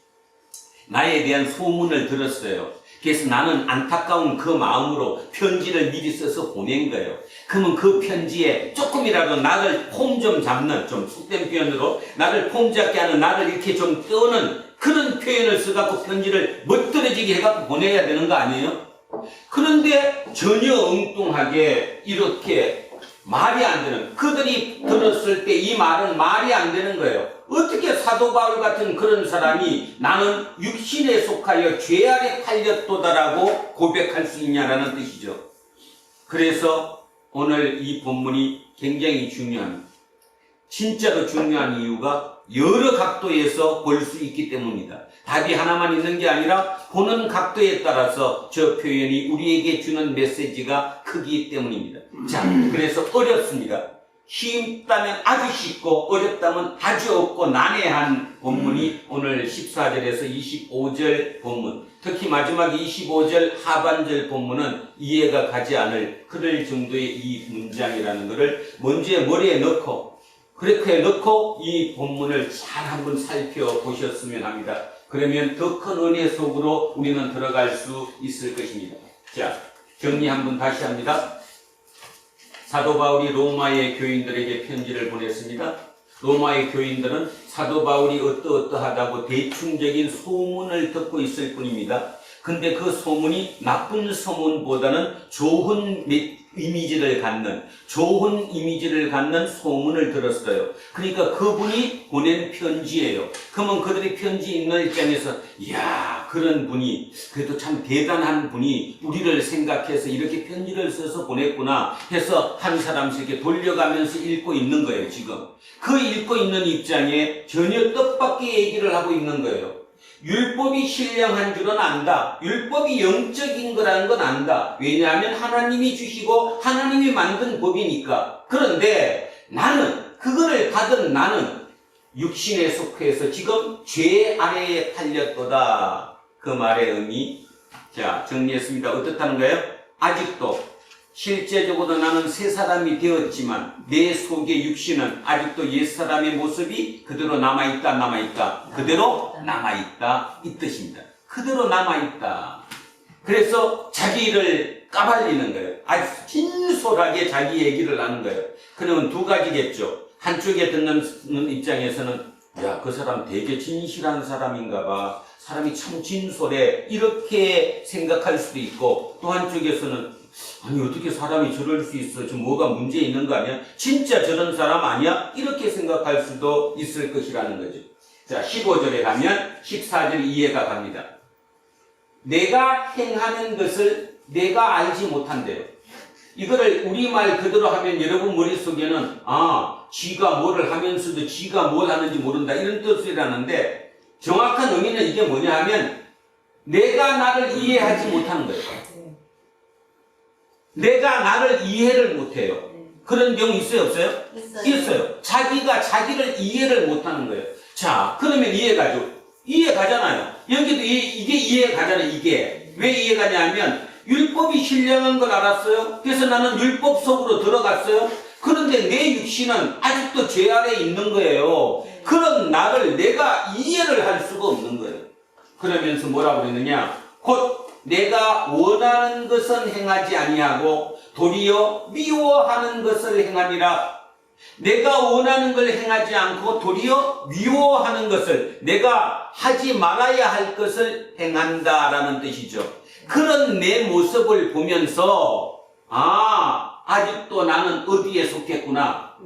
나에 대한 소문을 들었어요. 그래서 나는 안타까운 그 마음으로 편지를 미리 써서 보낸 거예요. 그러면 그 편지에 조금이라도 나를 폼 좀 잡는, 좀 속된 표현으로 나를 폼 잡게 하는, 나를 이렇게 좀 떠는 그런 표현을 써갖고 편지를 멋들어지게 해갖고 보내야 되는 거 아니에요? 그런데 전혀 엉뚱하게 이렇게 말이 안 되는, 그들이 들었을 때 이 말은 말이 안 되는 거예요. 어떻게 사도 바울 같은 그런 사람이 나는 육신에 속하여 죄 아래 팔렸도다라고 고백할 수 있냐라는 뜻이죠. 그래서 오늘 이 본문이 굉장히 중요합니다. 진짜로 중요한 이유가 여러 각도에서 볼 수 있기 때문입니다. 답이 하나만 있는 게 아니라 보는 각도에 따라서 저 표현이 우리에게 주는 메시지가 크기 때문입니다. 자, 그래서 어렵습니다. 쉽다면 아주 쉽고 어렵다면 아주 없고 난해한 본문이 오늘 14절에서 25절 본문, 특히 마지막 25절 하반절 본문은 이해가 가지 않을 그럴 정도의 이 문장이라는 것을 먼저 머리에 넣고 그렇게 넣고 이 본문을 잘 한번 살펴보셨으면 합니다. 그러면 더 큰 은혜 속으로 우리는 들어갈 수 있을 것입니다. 자, 정리 한번 다시 합니다. 사도 바울이 로마의 교인들에게 편지를 보냈습니다. 로마의 교인들은 사도 바울이 어떠어떠하다고 대충적인 소문을 듣고 있을 뿐입니다. 근데 그 소문이 나쁜 소문보다는 좋은 이미지를 갖는 소문을 들었어요. 그러니까 그분이 보낸 편지예요. 그러면 그들이 편지 읽는 입장에서 이야, 그런 분이 그래도 참 대단한 분이 우리를 생각해서 이렇게 편지를 써서 보냈구나 해서 한 사람씩 이렇게 돌려가면서 읽고 있는 거예요. 지금 그 읽고 있는 입장에 전혀 뜻밖의 얘기를 하고 있는 거예요. 율법이 신령한 줄은 안다. 율법이 영적인 거라는 건 안다. 왜냐하면 하나님이 주시고 하나님이 만든 법이니까. 그런데 나는, 그거를 받은 나는 육신에 속해서 지금 죄 아래에 팔렸도다. 그 말의 의미. 자, 정리했습니다. 어떻다는 거예요? 아직도 실제적으로 나는 새 사람이 되었지만 내 속의 육신은 아직도 옛사람의 모습이 그대로 남아있다. 그대로 남아있다. 이 뜻입니다. 그대로 남아있다. 그래서 자기를 까발리는 거예요. 아주 진솔하게 자기 얘기를 하는 거예요. 그러면 두 가지겠죠. 한쪽에 듣는 입장에서는 야, 그 사람 되게 진실한 사람인가 봐. 사람이 참 진솔해. 이렇게 생각할 수도 있고, 또 한쪽에서는 아니 어떻게 사람이 저럴 수 있어? 저 뭐가 문제 있는 거 아니야? 진짜 저런 사람 아니야? 이렇게 생각할 수도 있을 것이라는 거죠. 자, 15절에 가면 14절 이해가 갑니다. 내가 행하는 것을 내가 알지 못한대요. 이거를 우리말 그대로 하면 여러분 머릿속에는 쥐가 뭐를 하면서도 쥐가 뭘 하는지 모른다 이런 뜻이라는데 정확한 의미는 이게 뭐냐 하면 내가 나를 이해하지 못하는 거예요. 내가 나를 이해를 못해요. 그런 경우 있어요 없어요? 있어요. 자기가 자기를 이해를 못하는 거예요. 자, 그러면 이해가죠. 이해가잖아요. 여기도 이게 이해가잖아요. 이게 왜 이해가냐 하면 율법이 신령한 걸 알았어요. 그래서 나는 율법 속으로 들어갔어요. 그런데 내 육신은 아직도 죄 아래에 있는 거예요. 그런 나를 내가 이해를 할 수가 없는 거예요. 그러면서 뭐라고 그랬느냐? 곧 내가 원하는 것은 행하지 아니하고 도리어 미워하는 것을 행하니라. 내가 원하는 걸 행하지 않고 도리어 미워하는 것을, 내가 하지 말아야 할 것을 행한다라는 뜻이죠. 그런 내 모습을 보면서 아직도 나는 어디에 속했구나?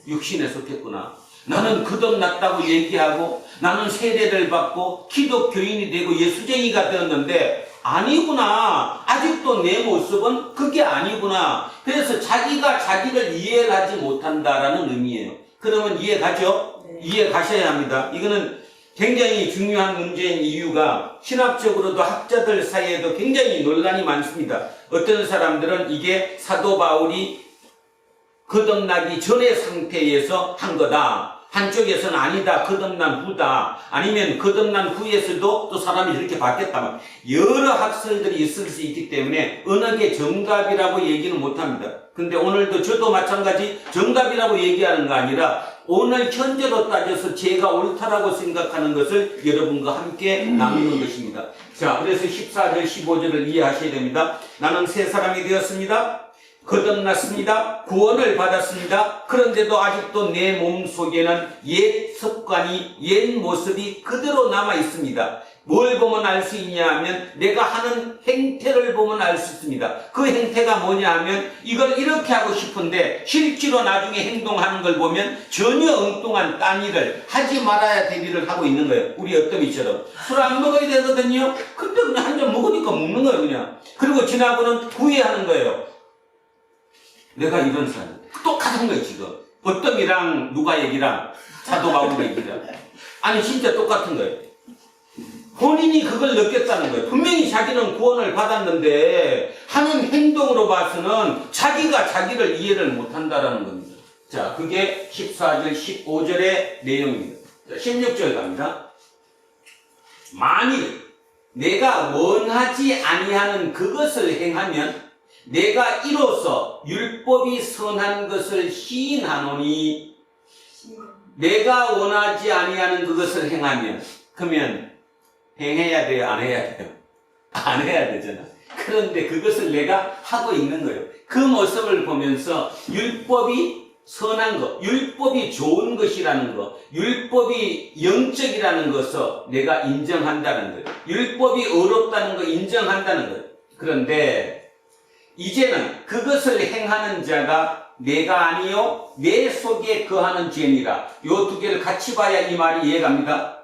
육신에 속했구나. 나는 거듭났다고 얘기하고 나는 세례를 받고 기독교인이 되고 예수쟁이가 되었는데 아니구나. 아직도 내 모습은 그게 아니구나. 그래서 자기가 자기를 이해를 하지 못한다라는 의미예요. 그러면 이해 가죠? 네. 이해 가셔야 합니다. 이거는 굉장히 중요한 문제인 이유가 신학적으로도 학자들 사이에도 굉장히 논란이 많습니다. 어떤 사람들은 이게 사도 바울이 거듭나기 전의 상태에서 한 거다. 한쪽에서는 아니다. 거듭난 후다. 아니면 거듭난 후에서도 또 사람이 이렇게 바뀌었다. 여러 학설들이 있을 수 있기 때문에 어느 게 정답이라고 얘기는 못합니다. 근데 오늘도 저도 마찬가지 정답이라고 얘기하는 거 아니라 오늘 현재로 따져서 제가 옳다라고 생각하는 것을 여러분과 함께 나누는 것입니다. 자, 그래서 14절, 15절을 이해하셔야 됩니다. 나는 새 사람이 되었습니다. 거듭났습니다. 구원을 받았습니다. 그런데도 아직도 내 몸 속에는 옛 습관이, 옛 모습이 그대로 남아 있습니다. 뭘 보면 알 수 있냐 하면 내가 하는 행태를 보면 알 수 있습니다. 그 행태가 뭐냐 하면 이걸 이렇게 하고 싶은데 실제로 나중에 행동하는 걸 보면 전혀 엉뚱한 딴 일을, 하지 말아야 될 일을 하고 있는 거예요. 우리 어떠미처럼 술 안 먹어야 되거든요. 근데 그냥 한 잔 먹으니까 먹는 거예요. 그냥. 그리고 지나고는 후회하는 거예요. 내가 이런 사람. 똑같은 거예요, 지금. 어떤이랑 누가 얘기랑 사도 바울 얘기랑. 아니, 진짜 똑같은 거예요. 본인이 그걸 느꼈다는 거예요. 분명히 자기는 구원을 받았는데 하는 행동으로 봐서는 자기가 자기를 이해를 못한다라는 겁니다. 자, 그게 14절, 15절의 내용입니다. 자, 16절 갑니다. 만일 내가 원하지 아니하는 그것을 행하면 내가 이로써 율법이 선한 것을 시인하노니, 내가 원하지 아니하는 그것을 행하면, 그러면 행해야 돼요? 안 해야 돼요? 안 해야 되잖아. 그런데 그것을 내가 하고 있는 거예요. 그 모습을 보면서 율법이 선한 것, 율법이 좋은 것이라는 것, 율법이 영적이라는 것을 내가 인정한다는 거예요. 율법이 어렵다는 거 인정한다는 거예요. 그런데 이제는 그것을 행하는 자가 내가 아니요 내 속에 거하는 죄니라. 요 두 개를 같이 봐야 이 말이 이해갑니다.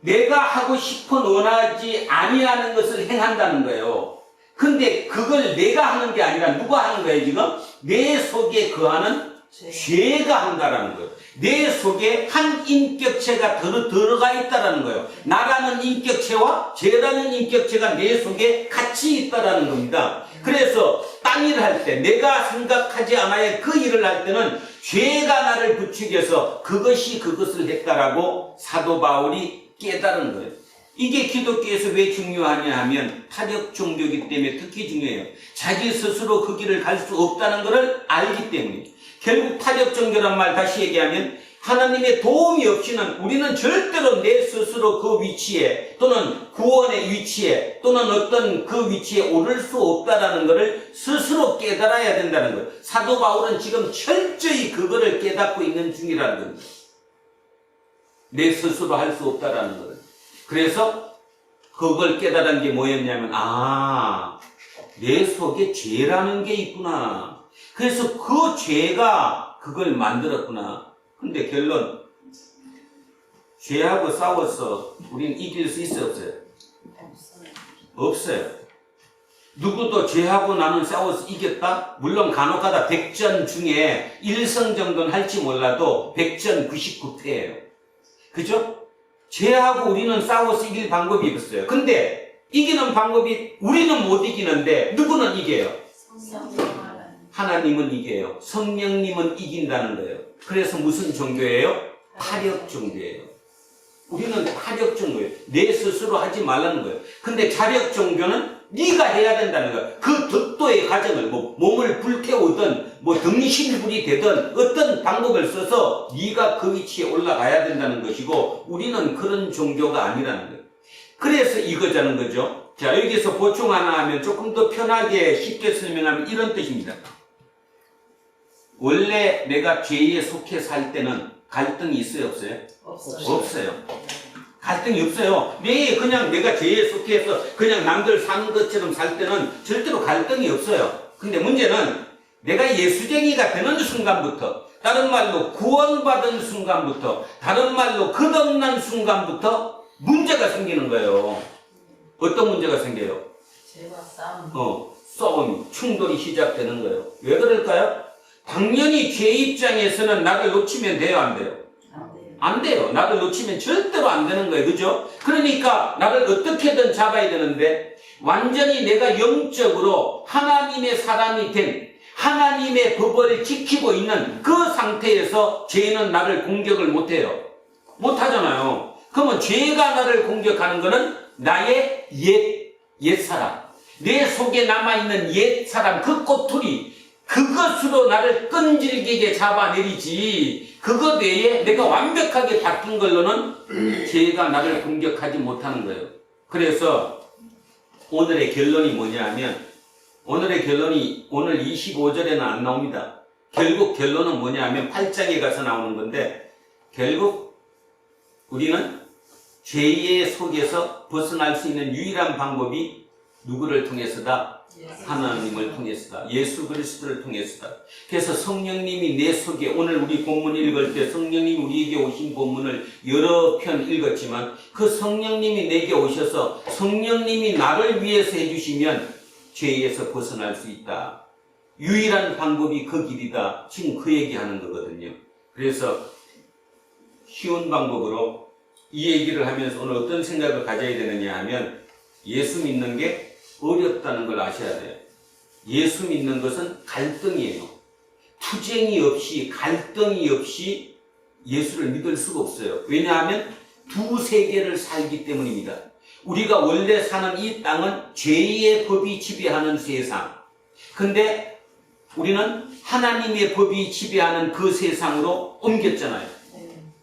내가 하고 싶은 원하지 아니하는 것을 행한다는 거예요. 근데 그걸 내가 하는 게 아니라 누가 하는 거예요 지금? 내 속에 거하는 죄가 한다라는 거예요. 내 속에 한 인격체가 들어가 있다라는 거예요. 나라는 인격체와 죄라는 인격체가 내 속에 같이 있다라는 겁니다. 그래서 딴 일을 할 때, 내가 생각하지 않아야 그 일을 할 때는 죄가 나를 부추겨서 그것이 그것을 했다라고 사도 바울이 깨달은 거예요. 이게 기독교에서 왜 중요하냐 하면 타격 종교이기 때문에 특히 중요해요. 자기 스스로 그 길을 갈 수 없다는 것을 알기 때문에. 결국 타격 종교란 말 다시 얘기하면 하나님의 도움이 없이는 우리는 절대로 내 스스로 그 위치에 또는 구원의 위치에 또는 어떤 그 위치에 오를 수 없다라는 것을 스스로 깨달아야 된다는 거예요. 사도 바울은 지금 철저히 그거를 깨닫고 있는 중이라는 겁니다. 내 스스로 할 수 없다라는 거예요. 그래서 그걸 깨달은 게 뭐였냐면 내 속에 죄라는 게 있구나. 그래서 그 죄가 그걸 만들었구나. 근데 결론, 죄하고 싸워서 우리는 이길 수 있어요, 없어요? 없어요. 누구도 죄하고 나는 싸워서 이겼다? 물론 간혹가다 100전 중에 1승 정도는 할지 몰라도 100전 99패예요. 그죠? 죄하고 우리는 싸워서 이길 방법이 없어요. 근데 이기는 방법이, 우리는 못 이기는데 누구는 이겨요? 하나님은 이겨요. 성령님은 이긴다는 거예요. 그래서 무슨 종교예요? 타력 종교예요. 우리는 타력 종교예요. 내 스스로 하지 말라는 거예요. 근데 자력 종교는 네가 해야 된다는 거예요. 그 덕도의 과정을 몸을 불태우든 등신불이 되든 어떤 방법을 써서 네가 그 위치에 올라가야 된다는 것이고, 우리는 그런 종교가 아니라는 거예요. 그래서 이거자는 거죠. 자, 여기서 보충 하나 하면 조금 더 편하게 쉽게 설명하면 이런 뜻입니다. 원래 내가 죄에 속해 살 때는 갈등이 있어요, 없어요? 없어요. 갈등이 없어요. 그냥 내가 죄에 속해서 그냥 남들 사는 것처럼 살 때는 절대로 갈등이 없어요. 근데 문제는 내가 예수쟁이가 되는 순간부터, 다른 말로 구원받은 순간부터, 다른 말로 거듭난 순간부터 문제가 생기는 거예요. 어떤 문제가 생겨요? 죄와 싸움. 싸움이, 충돌이 시작되는 거예요. 왜 그럴까요? 당연히 죄 입장에서는 나를 놓치면 돼요, 안 돼요? 안 돼요. 나를 놓치면 절대로 안 되는 거예요. 그죠? 그러니까 나를 어떻게든 잡아야 되는데, 완전히 내가 영적으로 하나님의 사람이 된, 하나님의 법을 지키고 있는 그 상태에서 죄는 나를 공격을 못해요. 못하잖아요. 그러면 죄가 나를 공격하는 거는 나의 옛사람, 내 속에 남아있는 옛사람, 그 꼬투리, 그것으로 나를 끈질기게 잡아내리지, 그것 외에 내가 완벽하게 바뀐 걸로는 죄가 나를 공격하지 못하는 거예요. 그래서 오늘의 결론이 뭐냐 하면, 오늘의 결론이 오늘 25절에는 안 나옵니다. 결국 결론은 뭐냐 하면 8장에 가서 나오는 건데, 결국 우리는 죄의 속에서 벗어날 수 있는 유일한 방법이 누구를 통해서다? 하나님을 통해서다. 예수 그리스도를 통해서다. 그래서 성령님이 내 속에, 오늘 우리 본문 읽을 때 성령님이 우리에게 오신 본문을 여러 편 읽었지만, 그 성령님이 내게 오셔서 성령님이 나를 위해서 해주시면 죄에서 벗어날 수 있다. 유일한 방법이 그 길이다. 지금 그 얘기하는 거거든요. 그래서 쉬운 방법으로 이 얘기를 하면서 오늘 어떤 생각을 가져야 되느냐 하면, 예수 믿는 게 어렵다는 걸 아셔야 돼요. 예수 믿는 것은 갈등이에요. 투쟁이 없이, 갈등이 없이 예수를 믿을 수가 없어요. 왜냐하면 두 세계를 살기 때문입니다. 우리가 원래 사는 이 땅은 죄의 법이 지배하는 세상. 근데 우리는 하나님의 법이 지배하는 그 세상으로 옮겼잖아요.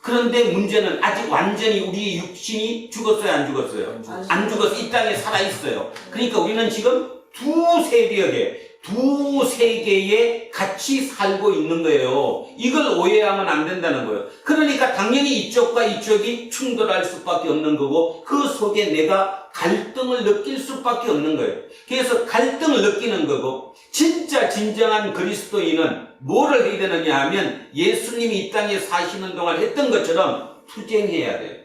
그런데 문제는 아직 완전히 우리의 육신이 죽었어요, 안 죽었어요? 안 죽어서 이 땅에 살아있어요. 그러니까 우리는 지금 두 세력에, 두 세계에 같이 살고 있는 거예요. 이걸 오해하면 안 된다는 거예요. 그러니까 당연히 이쪽과 이쪽이 충돌할 수밖에 없는 거고, 그 속에 내가 갈등을 느낄 수밖에 없는 거예요. 그래서 갈등을 느끼는 거고, 진짜 진정한 그리스도인은 뭐를 해야 되느냐 하면, 예수님이 이 땅에 사시는 동안 했던 것처럼 투쟁해야 돼요.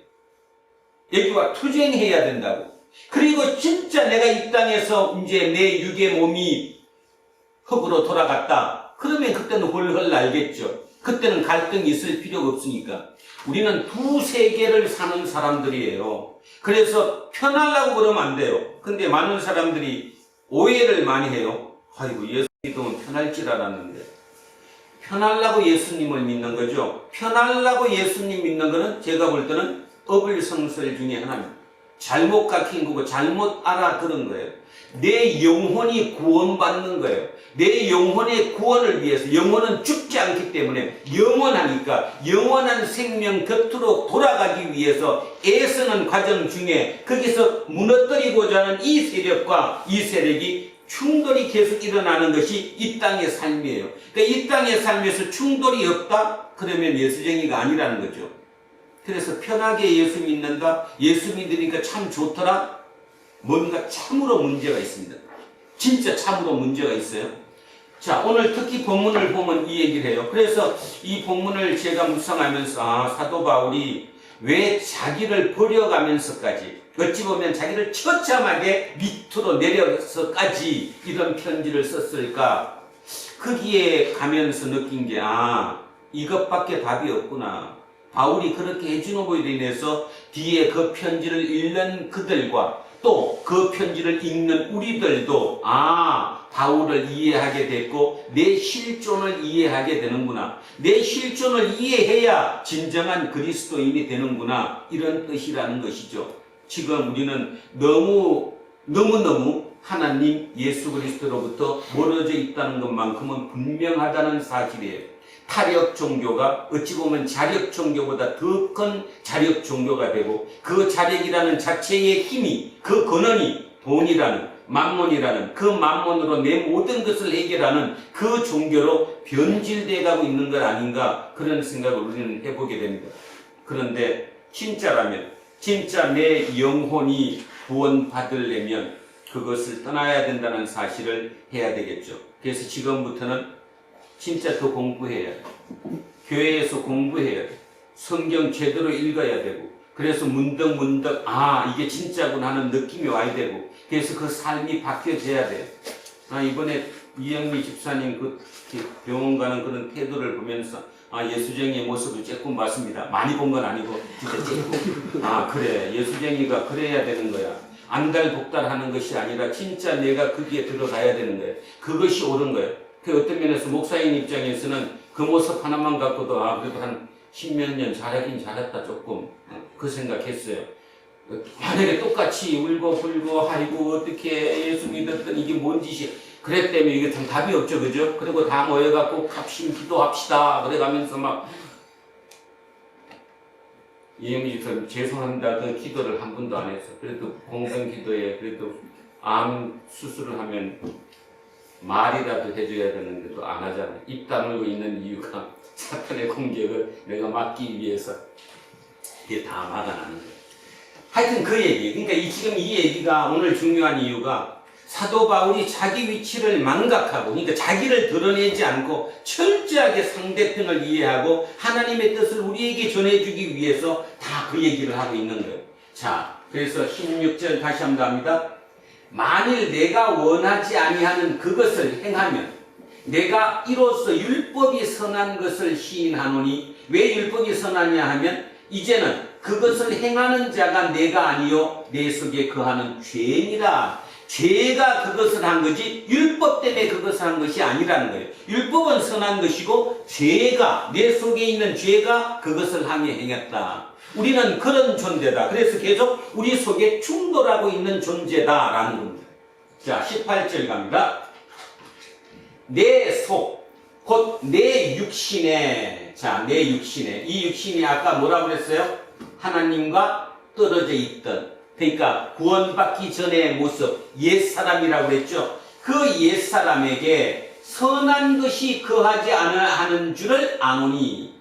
여기와 투쟁해야 된다고. 그리고 진짜 내가 이 땅에서 이제 내 육의 몸이 흙으로 돌아갔다. 그러면 그때는 헐헐 날겠죠. 그때는 갈등이 있을 필요가 없으니까. 우리는 두 세계를 사는 사람들이에요. 그래서 편하려고 그러면 안 돼요. 근데 많은 사람들이 오해를 많이 해요. 아이고, 예수 믿으면 편할 줄 알았는데. 편하려고 예수님을 믿는 거죠. 편하려고 예수님 믿는 거는 제가 볼 때는 어불성설 중에 하나입니다. 잘못 가르친 거고 잘못 알아들은 거예요. 내 영혼이 구원받는 거예요. 내 영혼의 구원을 위해서, 영혼은 죽지 않기 때문에 영원하니까 영원한 생명 곁으로 돌아가기 위해서 애쓰는 과정 중에 거기서 무너뜨리고자 하는 이 세력과 이 세력이 충돌이 계속 일어나는 것이 이 땅의 삶이에요. 그러니까 이 땅의 삶에서 충돌이 없다? 그러면 예수쟁이가 아니라는 거죠. 그래서 편하게 예수 믿는다, 예수 믿으니까 참 좋더라? 뭔가 참으로 문제가 있습니다. 진짜 참으로 문제가 있어요. 자, 오늘 특히 본문을 보면 이 얘기를 해요. 그래서 이 본문을 제가 묵상하면서 사도 바울이 왜 자기를 버려가면서까지 어찌 보면 자기를 처참하게 밑으로 내려서까지 이런 편지를 썼을까? 거기에 가면서 느낀 게 이것밖에 답이 없구나. 바울이 그렇게 해주는 것으로 인해서 뒤에 그 편지를 읽는 그들과 또 그 편지를 읽는 우리들도 바울을 이해하게 됐고 내 실존을 이해하게 되는구나. 내 실존을 이해해야 진정한 그리스도인이 되는구나. 이런 뜻이라는 것이죠. 지금 우리는 너무너무 하나님 예수 그리스도로부터 멀어져 있다는 것만큼은 분명하다는 사실이에요. 타력 종교가 어찌 보면 자력 종교보다 더 큰 자력 종교가 되고 그 자력이라는 자체의 힘이 그 근원이 돈이라는 만몬이라는 그 만몬으로 내 모든 것을 해결하는 그 종교로 변질되어 가고 있는 것 아닌가 그런 생각을 우리는 해보게 됩니다. 그런데 진짜라면 진짜 내 영혼이 구원받으려면 그것을 떠나야 된다는 사실을 해야 되겠죠. 그래서 지금부터는 진짜 더 공부해야 돼. 교회에서 공부해야 돼. 성경 제대로 읽어야 되고 그래서 문득 이게 진짜구나 하는 느낌이 와야 되고 그래서 그 삶이 바뀌어져야 돼요. 이번에 이영미 집사님 그 병원 가는 그런 태도를 보면서 예수쟁이의 모습을 조금 봤습니다. 많이 본 건 아니고 진짜 조금 그래 예수쟁이가 그래야 되는 거야. 안달복달 하는 것이 아니라 진짜 내가 거기에 들어가야 되는 거예요. 그것이 옳은 거예요. 그 어떤 면에서 목사님 입장에서는 그 모습 하나만 갖고도 그래도 한 십몇 년 잘하긴 잘했다 조금 그 생각했어요. 만약에 똑같이 울고 불고 아이고 어떻게 예수 믿었던 이게 뭔 짓이 그랬다면 이게 참 답이 없죠, 그죠? 그리고 다 모여갖고 갑심 기도합시다 그래가면서 막 이영미 집사님 죄송합니다 그 기도를 한 번도 안 했어. 그래도 공동 기도에 그래도 암 수술을 하면 말이라도 해줘야 되는데도 안 하잖아. 입 다물고 있는 이유가 사탄의 공격을 내가 막기 위해서 이게 다 막아나는 거예요. 하여튼 그 얘기. 그러니까 지금 이 얘기가 오늘 중요한 이유가 사도 바울이 자기 위치를 망각하고 그러니까 자기를 드러내지 않고 철저하게 상대편을 이해하고 하나님의 뜻을 우리에게 전해주기 위해서 다 그 얘기를 하고 있는 거예요. 자, 그래서 16절 다시 한번 합니다. 만일 내가 원하지 아니하는 그것을 행하면 내가 이로써 율법이 선한 것을 시인하노니 왜 율법이 선하냐 하면 이제는 그것을 행하는 자가 내가 아니요 내 속에 거하는 죄니라. 죄가 그것을 한 거지 율법 때문에 그것을 한 것이 아니라는 거예요. 율법은 선한 것이고 죄가 내 속에 있는 죄가 그것을 향해 행했다. 우리는 그런 존재다. 그래서 계속 우리 속에 충돌하고 있는 존재다라는 겁니다. 자, 18절 갑니다. 내 속, 곧 내 육신에, 자, 내 육신에. 이 육신이 아까 뭐라고 그랬어요? 하나님과 떨어져 있던, 그러니까 구원받기 전의 모습, 옛사람이라고 그랬죠? 그 옛사람에게 선한 것이 거하지 않는 줄을 아노니,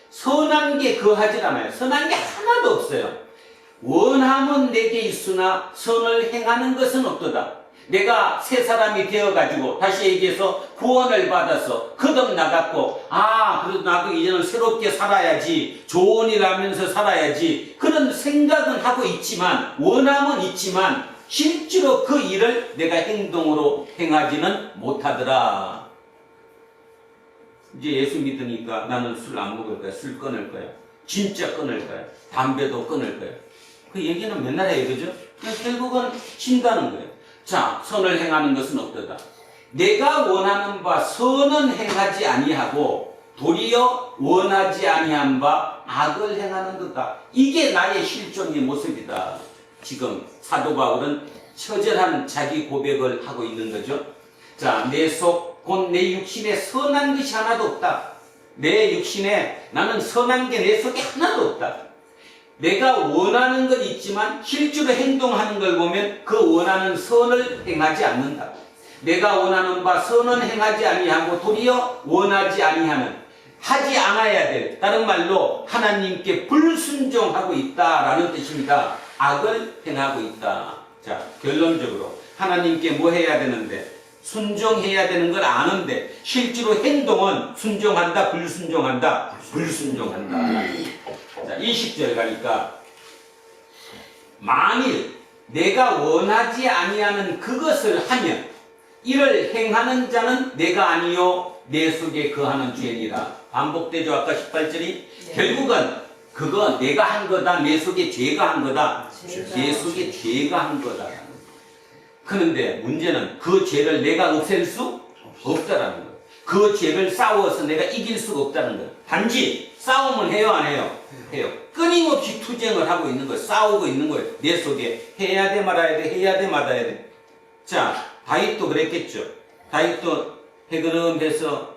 선한 게 거하지 않아요. 선한 게 하나도 없어요. 원함은 내게 있으나 선을 행하는 것은 없도다. 내가 새 사람이 되어가지고 다시 얘기해서 구원을 받아서 거듭나갔고 그래도 나도 이제는 새롭게 살아야지 좋은 일 하면서 살아야지 그런 생각은 하고 있지만 원함은 있지만 실제로 그 일을 내가 행동으로 행하지는 못하더라. 이제 예수 믿으니까 나는 술 안 먹을 거야. 술 끊을 거야. 진짜 끊을 거야. 담배도 끊을 거야. 그 얘기는 맨날 해요. 그죠? 결국은 신다는 거예요. 자, 선을 행하는 것은 없도다. 내가 원하는 바 선은 행하지 아니하고 도리어 원하지 아니한 바 악을 행하는 듯다. 이게 나의 실존의 모습이다. 지금 사도 바울은 처절한 자기 고백을 하고 있는 거죠. 자, 내 속 곧 내 육신에 선한 것이 하나도 없다. 내 육신에 나는 선한 게 내 속에 하나도 없다. 내가 원하는 건 있지만 실제로 행동하는 걸 보면 그 원하는 선을 행하지 않는다. 내가 원하는 바 선은 행하지 아니하고 도리어 원하지 아니하는 하지 않아야 될 다른 말로 하나님께 불순종하고 있다라는 뜻입니다. 악을 행하고 있다. 자, 결론적으로 하나님께 뭐 해야 되는데? 순종해야 되는 걸 아는데 실제로 행동은 순종한다, 불순종한다, 불순종한다. 자, 20절 가니까 만일 내가 원하지 아니하는 그것을 하면 이를 행하는 자는 내가 아니요 내 속에 거하는 죄니라. 반복되죠. 아까 18절이 결국은 그거 내가 한 거다, 내 속에 죄가 한 거다, 내 속에 죄가 한 거다. 그런데 문제는 그 죄를 내가 없앨 수 없다라는 거예요. 그 죄를 싸워서 내가 이길 수가 없다는 거예요. 단지 싸움을 해요, 안 해요? 해요. 끊임없이 투쟁을 하고 있는 거예요. 싸우고 있는 거예요. 내 속에 해야 돼 말아야 돼, 해야 돼 말아야 돼. 자, 다윗도 그랬겠죠. 다윗도 해그름해서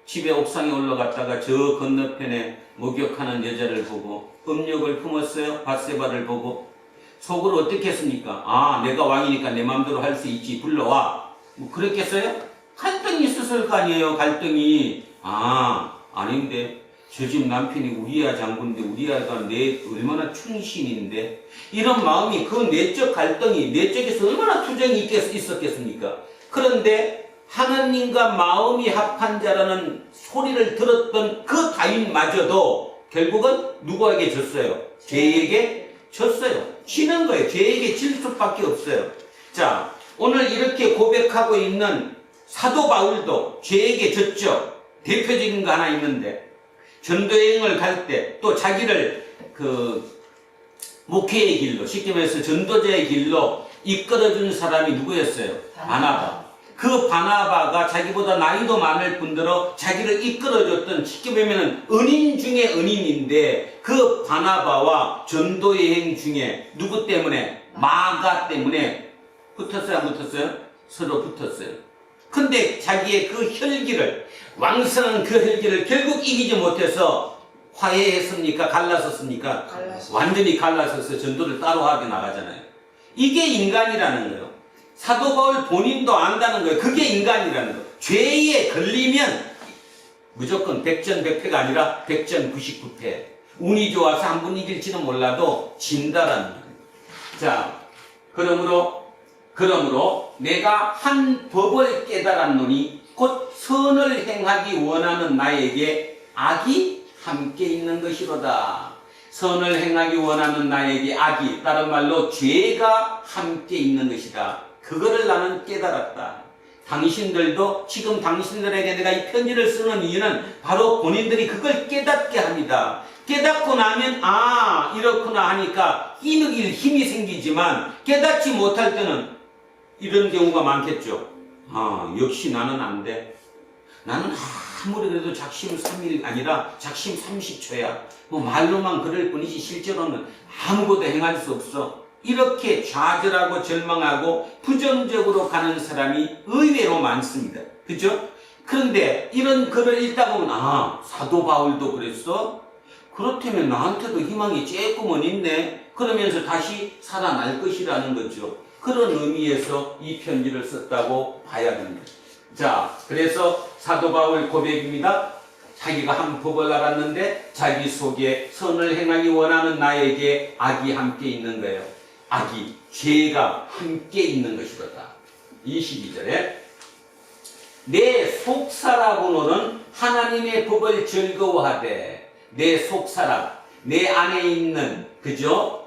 집에 옥상에 올라갔다가 저 건너편에 목욕하는 여자를 보고 음욕을 품었어요. 밧세바를 보고 속으로 어떻게 했습니까? 아, 내가 왕이니까 내 마음대로 할 수 있지, 불러와. 뭐 그랬겠어요? 갈등이 있었을 거 아니에요. 갈등이. 아, 아닌데 저 집 남편이 우리아 장군인데 우리아가 내 얼마나 충신인데, 이런 마음이, 그 내적 갈등이 내적에서 얼마나 투쟁이 있었겠습니까? 그런데 하나님과 마음이 합한 자라는 소리를 들었던 그 다윗마저도 결국은 누구에게 졌어요? 죄에게 졌어요. 지는 거예요. 죄에게 질 수밖에 없어요. 자, 오늘 이렇게 고백하고 있는 사도 바울도 죄에게 졌죠. 대표적인 거 하나 있는데, 전도여행을 갈 때 또 자기를 목회의 길로, 쉽게 말해서 전도자의 길로 이끌어준 사람이 누구였어요? 바나바. 그 바나바가 자기보다 나이도 많을 뿐더러 자기를 이끌어줬던, 쉽게 보면 은인 중에 은인인데, 그 바나바와 전도여행 중에 누구 때문에? 마가 때문에 붙었어요, 안 붙었어요? 서로 붙었어요. 근데 자기의 그 혈기를, 왕성한 그 혈기를 결국 이기지 못해서 화해했습니까? 갈라섰습니까? 완전히 갈라서서 전도를 따로 하게 나가잖아요. 이게 인간이라는 거예요. 사도 바울 본인도 안다는 거예요. 그게 인간이라는 거예요. 죄에 걸리면 무조건 백전백패가 아니라 백전구십구패. 운이 좋아서 한 분 이길지는 몰라도 진다라는 거예요. 자, 그러므로 내가 한 법을 깨달았노니 곧 선을 행하기 원하는 나에게 악이 함께 있는 것이로다. 선을 행하기 원하는 나에게 악이, 다른 말로 죄가 함께 있는 것이다. 그거를 나는 깨달았다. 당신들도 지금 당신들에게 내가 이 편지를 쓰는 이유는 바로 본인들이 그걸 깨닫게 합니다. 깨닫고 나면 아, 이렇구나 하니까 이길 힘이 생기지만, 깨닫지 못할 때는 이런 경우가 많겠죠. 아, 역시 나는 안 돼. 나는 아무리 그래도 작심 3일 아니라 작심 30초야. 뭐 말로만 그럴 뿐이지 실제로는 아무것도 행할 수 없어. 이렇게 좌절하고 절망하고 부정적으로 가는 사람이 의외로 많습니다. 그죠? 그런데 이런 글을 읽다 보면, 아, 사도 바울도 그랬어? 그렇다면 나한테도 희망이 조금은 있네. 그러면서 다시 살아날 것이라는 거죠. 그런 의미에서 이 편지를 썼다고 봐야 됩니다. 자, 그래서 사도 바울 고백입니다. 자기가 한 법을 알았는데 자기 속에 선을 행하기 원하는 나에게 악이 함께 있는 거예요. 악이, 죄가 함께 있는 것이로다. 22절에 내 속사람으로는 하나님의 법을 즐거워하되, 내 속사람, 내 안에 있는, 그죠?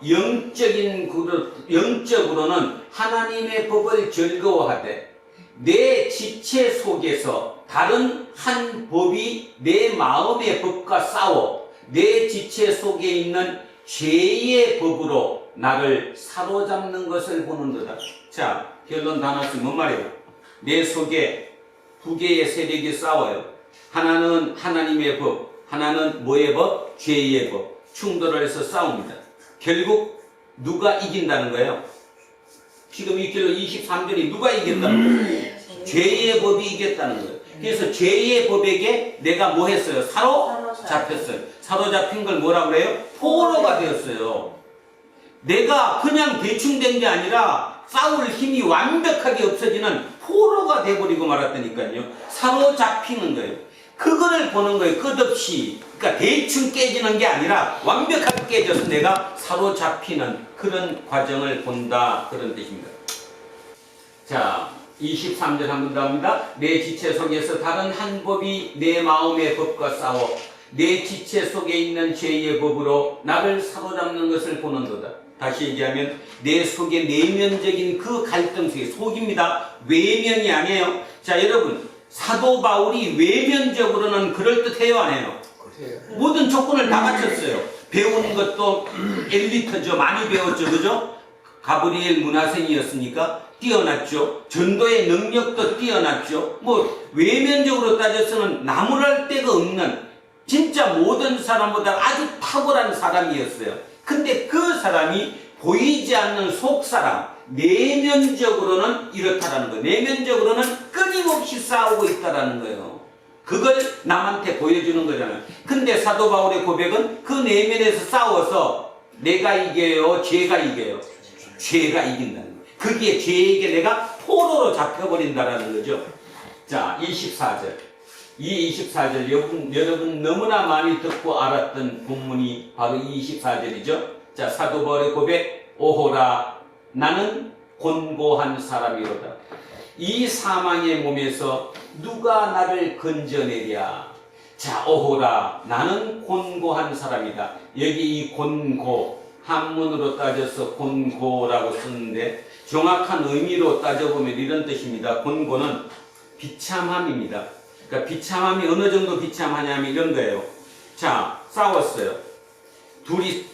영적으로는 하나님의 법을 즐거워하되, 내 지체 속에서 다른 한 법이 내 마음의 법과 싸워 내 지체 속에 있는 죄의 법으로 나를 사로잡는 것을 보는도다. 자, 결론 다 나왔으면 뭔 말이에요? 내 속에 두 개의 세력이 싸워요. 하나는 하나님의 법, 하나는 뭐의 법? 죄의 법. 충돌을 해서 싸웁니다. 결국 누가 이긴다는 거예요? 지금 이 길로 23절이 누가 이겼다는 거예요? 죄의 법이 이겼다는 거예요. 그래서 죄의 법에게 내가 뭐 했어요? 사로잡혔어요. 사로잡힌 걸 뭐라고 그래요? 포로가 되었어요. 내가 그냥 대충 된 게 아니라 싸울 힘이 완벽하게 없어지는 포로가 돼버리고 말았다니까요. 사로잡히는 거예요. 그거를 보는 거예요. 끝없이. 그러니까 대충 깨지는 게 아니라 완벽하게 깨져서 내가 사로잡히는 그런 과정을 본다, 그런 뜻입니다. 자, 23절 한 번 더 합니다. 내 지체 속에서 다른 한 법이 내 마음의 법과 싸워 내 지체 속에 있는 죄의 법으로 나를 사로잡는 것을 보는도다. 다시 얘기하면 내 속에 내면적인 그 갈등 속에, 속입니다. 외면이 아니에요. 자, 여러분, 사도 바울이 외면적으로는 그럴듯해요, 안 해요? 모든 조건을 다 갖췄어요. 배우는 것도 엘리트죠. 많이 배웠죠. 그죠? 가브리엘 문화생이었으니까 뛰어났죠. 전도의 능력도 뛰어났죠. 뭐 외면적으로 따져서는 나무랄 데가 없는 진짜 모든 사람보다 아주 탁월한 사람이었어요. 근데 그 사람이 보이지 않는 속사람, 내면적으로는 이렇다라는 거예요. 내면적으로는 끊임없이 싸우고 있다라는 거예요. 그걸 남한테 보여주는 거잖아요. 근데 사도 바울의 고백은 그 내면에서 싸워서 내가 이겨요, 죄가 이겨요. 죄가 이긴다는 거예요. 그게 죄에게 내가 포로로 잡혀버린다라는 거죠. 자, 24절. 이 24절 여러분 너무나 많이 듣고 알았던 본문이 바로 24절이죠. 자, 사도 바울의 고백. 오호라 나는 곤고한 사람이로다. 이 사망의 몸에서 누가 나를 건져내랴. 자, 오호라 나는 곤고한 사람이다. 여기 이 곤고 한문으로 따져서 곤고라고 쓰는데 정확한 의미로 따져보면 이런 뜻입니다. 곤고는 비참함입니다. 그러니까 비참함이 어느 정도 비참하냐면 이런 거예요. 자, 싸웠어요. 둘이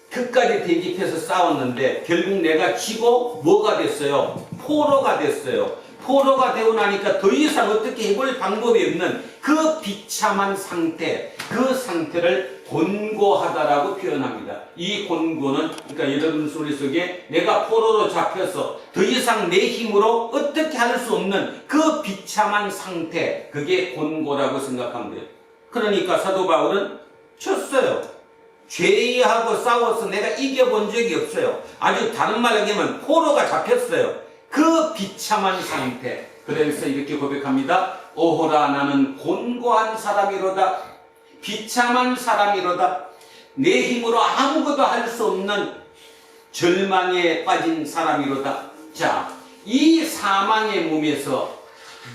끝까지 대립해서 싸웠는데 결국 내가 지고 뭐가 됐어요? 포로가 됐어요. 포로가 되고 나니까 더 이상 어떻게 해볼 방법이 없는 그 비참한 상태, 그 상태를 곤고하다라고 표현합니다. 이 곤고는 그러니까 여러분 소리 속에 내가 포로로 잡혀서 더 이상 내 힘으로 어떻게 할 수 없는 그 비참한 상태, 그게 곤고라고 생각하면 돼요. 그러니까 사도 바울은 쳤어요. 죄하고 싸워서 내가 이겨본 적이 없어요. 아주 다른 말로 하면 포로가 잡혔어요. 그 비참한 상태. 그래서 이렇게 고백합니다. 오호라 나는 곤고한 사람이로다. 비참한 사람이로다. 내 힘으로 아무것도 할 수 없는 절망에 빠진 사람이로다. 자, 이 사망의 몸에서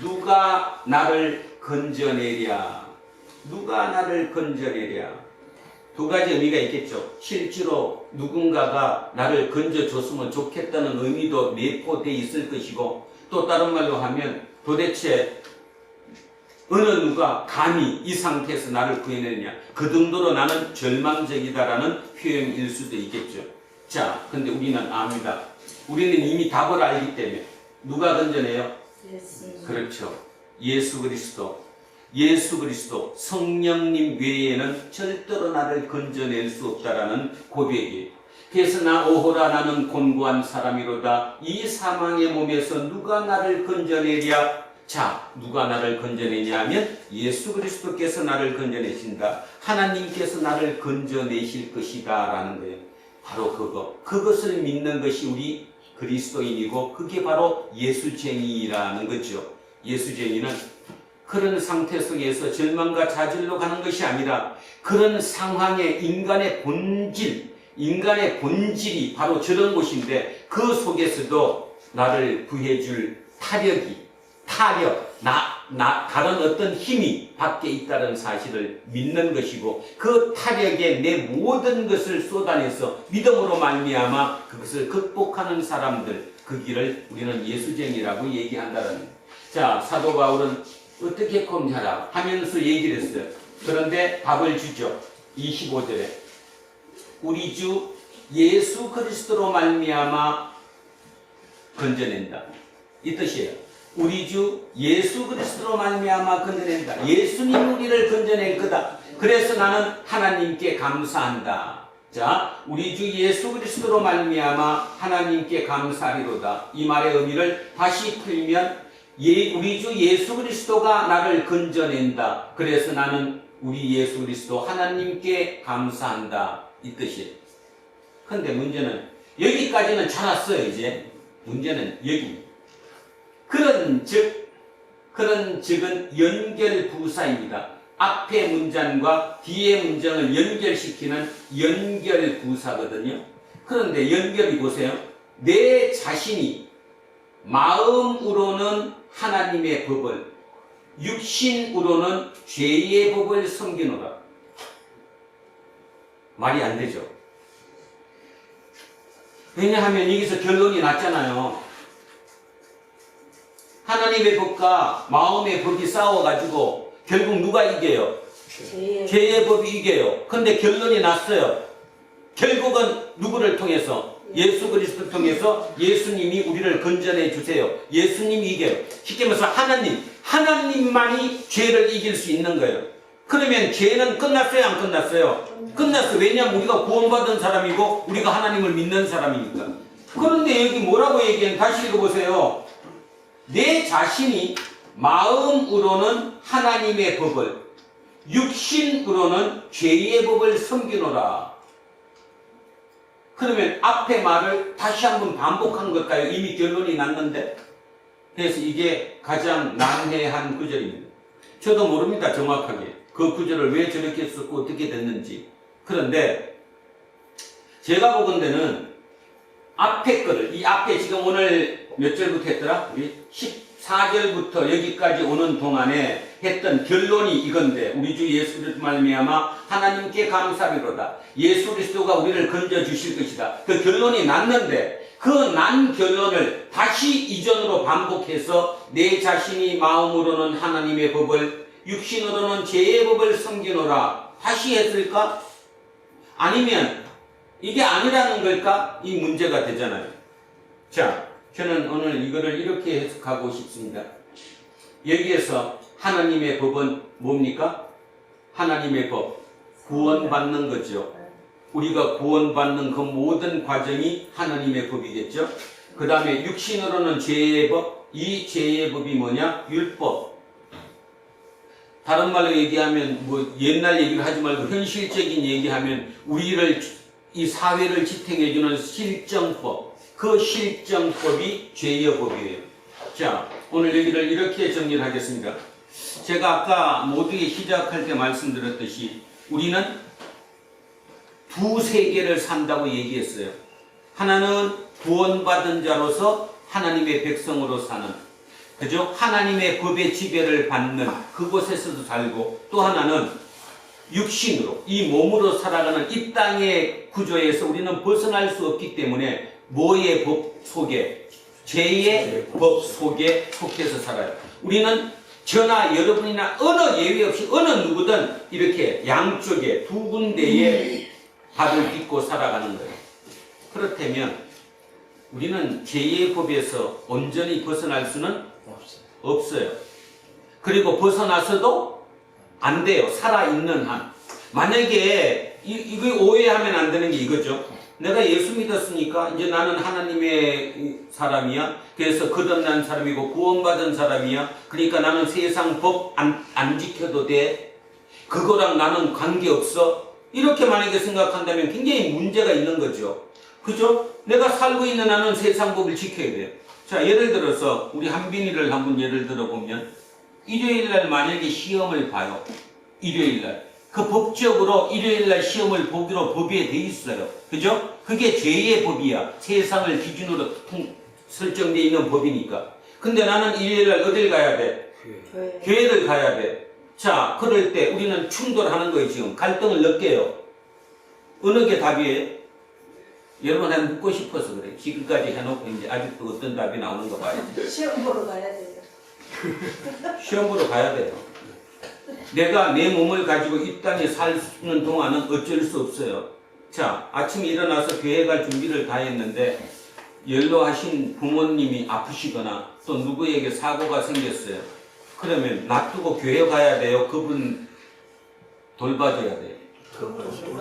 누가 나를 건져내랴. 누가 나를 건져내랴. 두 가지 의미가 있겠죠. 실제로 누군가가 나를 건져줬으면 좋겠다는 의미도 내포되어 있을 것이고, 또 다른 말로 하면 도대체 어느 누가 감히 이 상태에서 나를 구해내느냐, 그 정도로 나는 절망적이다라는 표현일 수도 있겠죠. 자, 근데 우리는 압니다. 우리는 이미 답을 알기 때문에. 누가 건져내요? 예수. 그렇죠. 예수 그리스도. 예수 그리스도 성령님 외에는 절대로 나를 건져낼 수 없다라는 고백이에요. 그래서 나 오호라 나는 곤고한 사람이로다. 이 사망의 몸에서 누가 나를 건져내랴. 자, 누가 나를 건져내냐 하면 예수 그리스도께서 나를 건져내신다. 하나님께서 나를 건져내실 것이다 라는 거예요. 바로 그것을 믿는 것이 우리 그리스도인이고, 그게 바로 예수쟁이라는 거죠. 예수쟁이는 그런 상태 속에서 절망과 좌절로 가는 것이 아니라 그런 상황에 인간의 본질이 바로 저런 곳인데, 그 속에서도 나를 구해줄 다른 어떤 힘이 밖에 있다는 사실을 믿는 것이고, 그 타력에 내 모든 것을 쏟아내서 믿음으로 말미암아 그것을 극복하는 사람들, 그 길을 우리는 예수쟁이라고 얘기한다는 거예요. 자, 사도 바울은 어떻게 건져라 하면서 얘기를 했어요. 그런데 답을 주죠. 25절에 우리 주 예수 그리스도로 말미암아 건져낸다. 이 뜻이에요. 우리 주 예수 그리스도로 말미암아 건져낸다. 예수님 우리를 건져낼 거다. 그래서 나는 하나님께 감사한다. 자, 우리 주 예수 그리스도로 말미암아 하나님께 감사하리로다. 이 말의 의미를 다시 풀면 우리 주 예수 그리스도가 나를 건져낸다. 그래서 나는 우리 예수 그리스도 하나님께 감사한다. 이 뜻이에요. 근데 문제는 여기까지는 잘 왔어요. 이제 문제는 여기. 그런 즉은 연결부사입니다. 앞의 문장과 뒤의 문장을 연결시키는 연결부사거든요. 그런데 연결이 보세요. 내 자신이 마음으로는 하나님의 법을, 육신으로는 죄의 법을 섬기노라. 말이 안 되죠. 왜냐하면 여기서 결론이 났잖아요. 하나님의 법과 마음의 법이 싸워가지고 결국 누가 이겨요? 죄의 법이 이겨요. 근데 결론이 났어요. 결국은 누구를 통해서? 예수 그리스도를 통해서 예수님이 우리를 건져내 주세요. 예수님이 이겨요. 쉽게 말해서 하나님만이 죄를 이길 수 있는 거예요. 그러면 죄는 끝났어요? 안 끝났어요? 끝났어요. 왜냐하면 우리가 구원받은 사람이고 우리가 하나님을 믿는 사람이니까. 그런데 여기 뭐라고 얘기해요? 다시 읽어보세요. 내 자신이 마음으로는 하나님의 법을, 육신으로는 죄의 법을 섬기노라. 그러면 앞에 말을 다시 한번 반복한 걸까요? 이미 결론이 났는데. 그래서 이게 가장 난해한 구절입니다. 저도 모릅니다, 정확하게. 그 구절을 왜 저렇게 썼고 어떻게 됐는지. 그런데 제가 보건대는 앞에 거를, 이 앞에 지금 오늘 몇 절부터 했더라? 우리 14절부터 여기까지 오는 동안에 했던 결론이 이건데, 우리 주 예수 그리스도 말미암아 하나님께 감사하리로다. 예수 그리스도가 우리를 건져 주실 것이다. 그 결론이 났는데, 그 난 결론을 다시 이전으로 반복해서 내 자신이 마음으로는 하나님의 법을, 육신으로는 죄의 법을 섬기노라. 다시 했을까? 아니면 이게 아니라는 걸까? 이 문제가 되잖아요. 자, 저는 오늘 이거를 이렇게 해석하고 싶습니다. 여기에서 하나님의 법은 뭡니까? 하나님의 법, 구원받는 거죠. 우리가 구원받는 그 모든 과정이 하나님의 법이겠죠. 그 다음에 육신으로는 죄의 법, 이 죄의 법이 뭐냐? 율법. 다른 말로 얘기하면 뭐 옛날 얘기를 하지 말고 현실적인 얘기하면 우리를, 이 사회를 지탱해주는 실정법, 그 실정법이 죄의 법이에요. 자, 오늘 얘기를 이렇게 정리를 하겠습니다. 제가 아까 모두에 시작할 때 말씀드렸듯이 우리는 두 세계를 산다고 얘기했어요. 하나는 구원받은 자로서 하나님의 백성으로 사는, 그죠? 하나님의 법의 지배를 받는 그곳에서도 살고, 또 하나는 육신으로, 이 몸으로 살아가는 이 땅의 구조에서 우리는 벗어날 수 없기 때문에 뭐의 법 속에? 죄의 법 속에 속해서 살아요. 우리는 저나 여러분이나 어느 예외 없이 어느 누구든 이렇게 양쪽에 두 군데에 발을 딛고 살아가는 거예요. 그렇다면 우리는 죄의 법에서 온전히 벗어날 수는 없어요. 그리고 벗어나서도 안 돼요. 살아있는 한. 만약에 이거 오해하면 안 되는 게 이거죠. 내가 예수 믿었으니까 이제 나는 하나님의 사람이야. 그래서 거듭난 사람이고 구원받은 사람이야. 그러니까 나는 세상 법 안 지켜도 돼. 그거랑 나는 관계없어. 이렇게 만약에 생각한다면 굉장히 문제가 있는 거죠. 그죠? 내가 살고 있는 나는 세상 법을 지켜야 돼요. 자, 예를 들어서 우리 한빈이를 한번 예를 들어보면 일요일날 만약에 시험을 봐요. 일요일날. 그 법적으로 일요일날 시험을 보기로 법에 돼 있어요. 그죠? 그게 죄의 법이야. 세상을 기준으로 설정되어 있는 법이니까. 근데 나는 일요일날 어딜 가야 돼? 교회를 가야 돼. 자, 그럴 때 우리는 충돌하는 거예요. 지금 갈등을 느껴요. 어느 게 답이에요? 여러분한테 묻고 싶어서 그래. 지금까지 해놓고 이제 아직도 어떤 답이 나오는 거 봐야지. 시험 보러 가야 돼요. 시험 보러 가야 돼요. 내가 내 몸을 가지고 이 땅에 사는 동안은 어쩔 수 없어요. 자, 아침에 일어나서 교회 갈 준비를 다 했는데 연로하신 부모님이 아프시거나 또 누구에게 사고가 생겼어요. 그러면 놔두고 교회 가야 돼요? 그분 돌봐줘야 돼요?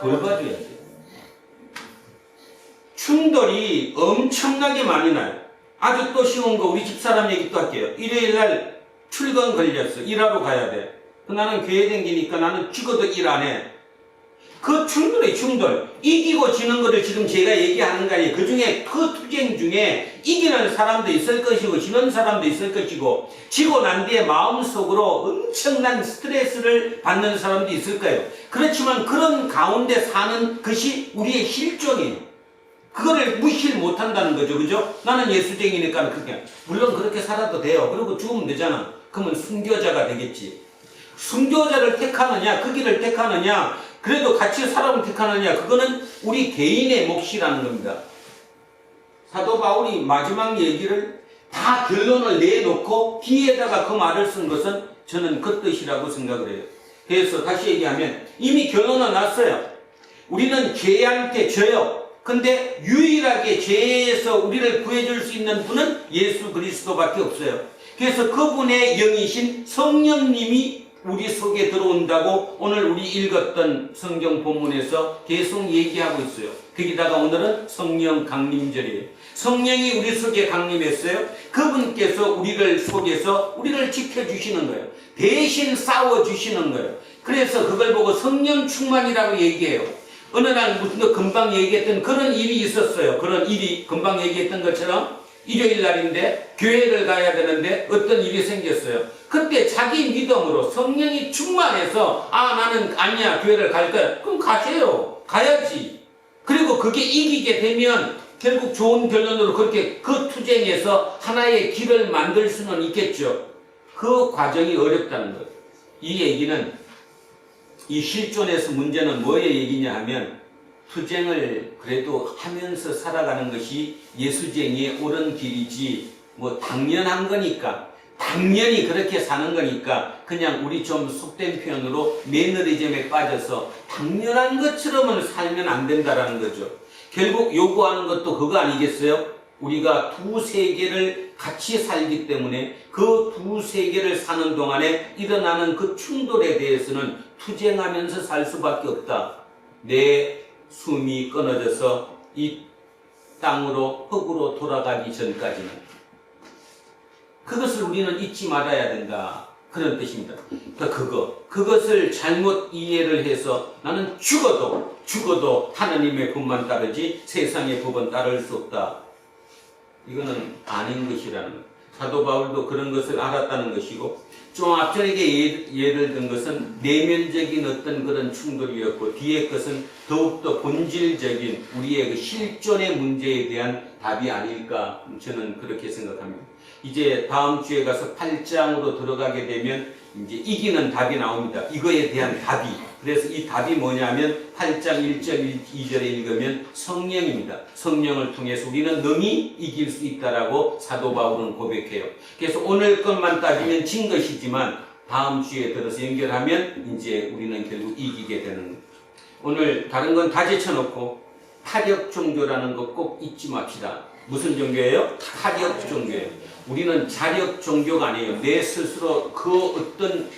돌봐줘야 돼요. 충돌이 엄청나게 많이 나요. 아주 또 쉬운 거 우리 집사람 얘기 또 할게요. 일요일날 출근 걸렸어. 일하러 가야 돼. 나는 교회 댕기니까 나는 죽어도 일 안 해. 그 충돌이 충돌. 이기고 지는 거를 지금 제가 얘기하는 거 아니에요. 그 중에 그 투쟁 중에 이기는 사람도 있을 것이고 지는 사람도 있을 것이고 지고 난 뒤에 마음속으로 엄청난 스트레스를 받는 사람도 있을 거예요. 그렇지만 그런 가운데 사는 것이 우리의 실종이에요. 그거를 무시를 못한다는 거죠. 그죠? 나는 예수쟁이니까 그렇게. 물론 그렇게 살아도 돼요. 그리고 죽으면 되잖아. 그러면 순교자가 되겠지. 순교자를 택하느냐, 그 길을 택하느냐, 그래도 같이 사람을 택하느냐, 그거는 우리 개인의 몫이라는 겁니다. 사도 바울이 마지막 얘기를 다 결론을 내놓고 뒤에다가 그 말을 쓴 것은 저는 그 뜻이라고 생각을 해요. 그래서 다시 얘기하면 이미 결론은 났어요. 우리는 죄한테 져요. 근데 유일하게 죄에서 우리를 구해줄 수 있는 분은 예수 그리스도밖에 없어요. 그래서 그분의 영이신 성령님이 우리 속에 들어온다고 오늘 우리 읽었던 성경 본문에서 계속 얘기하고 있어요. 거기다가 오늘은 성령 강림절이에요. 성령이 우리 속에 강림했어요. 그분께서 우리를 속에서 우리를 지켜주시는 거예요. 대신 싸워주시는 거예요. 그래서 그걸 보고 성령 충만이라고 얘기해요. 어느 날 무슨 금방 얘기했던 그런 일이 있었어요. 그런 일이 금방 얘기했던 것처럼 일요일 날인데 교회를 가야 되는데 어떤 일이 생겼어요. 그때 자기 믿음으로 성령이 충만해서 나는 아니야 교회를 갈 거야. 그럼 가세요. 가야지. 그리고 그게 이기게 되면 결국 좋은 결론으로 그렇게 그 투쟁에서 하나의 길을 만들 수는 있겠죠. 그 과정이 어렵다는 거예요. 이 얘기는 이 실존에서 문제는 뭐의 얘기냐 하면 투쟁을 그래도 하면서 살아가는 것이 예수쟁이의 옳은 길이지 뭐 당연한 거니까 당연히 그렇게 사는 거니까 그냥 우리 좀 속된 표현으로 매너리즘에 빠져서 당연한 것처럼은 살면 안 된다라는 거죠. 결국 요구하는 것도 그거 아니겠어요? 우리가 두 세계를 같이 살기 때문에 그 두 세계를 사는 동안에 일어나는 그 충돌에 대해서는 투쟁하면서 살 수밖에 없다. 내 숨이 끊어져서 이 땅으로 흙으로 돌아가기 전까지는 그것을 우리는 잊지 말아야 된다. 그런 뜻입니다. 그것을 잘못 이해를 해서 나는 죽어도 하나님의 법만 따르지 세상의 법은 따를 수 없다. 이거는 아닌 것이라는 것. 사도 바울도 그런 것을 알았다는 것이고 좀 앞전에 예를 든 것은 내면적인 어떤 그런 충돌이었고 뒤에 것은 더욱더 본질적인 우리의 그 실존의 문제에 대한 답이 아닐까 저는 그렇게 생각합니다. 이제 다음 주에 가서 8장으로 들어가게 되면 이제 이기는 답이 나옵니다. 이거에 대한 답이. 그래서 이 답이 뭐냐면 8장 1절 2절에 읽으면 성령입니다. 성령을 통해서 우리는 능히 이길 수 있다라고 사도 바울은 고백해요. 그래서 오늘 것만 따지면 진 것이지만 다음 주에 들어서 연결하면 이제 우리는 결국 이기게 되는 거예요. 오늘 다른 건 다 제쳐놓고 타력 종교라는 거 꼭 잊지 맙시다. 무슨 종교예요? 타력 종교예요. 우리는 자력 종교가 아니에요. 내 스스로 그 어떤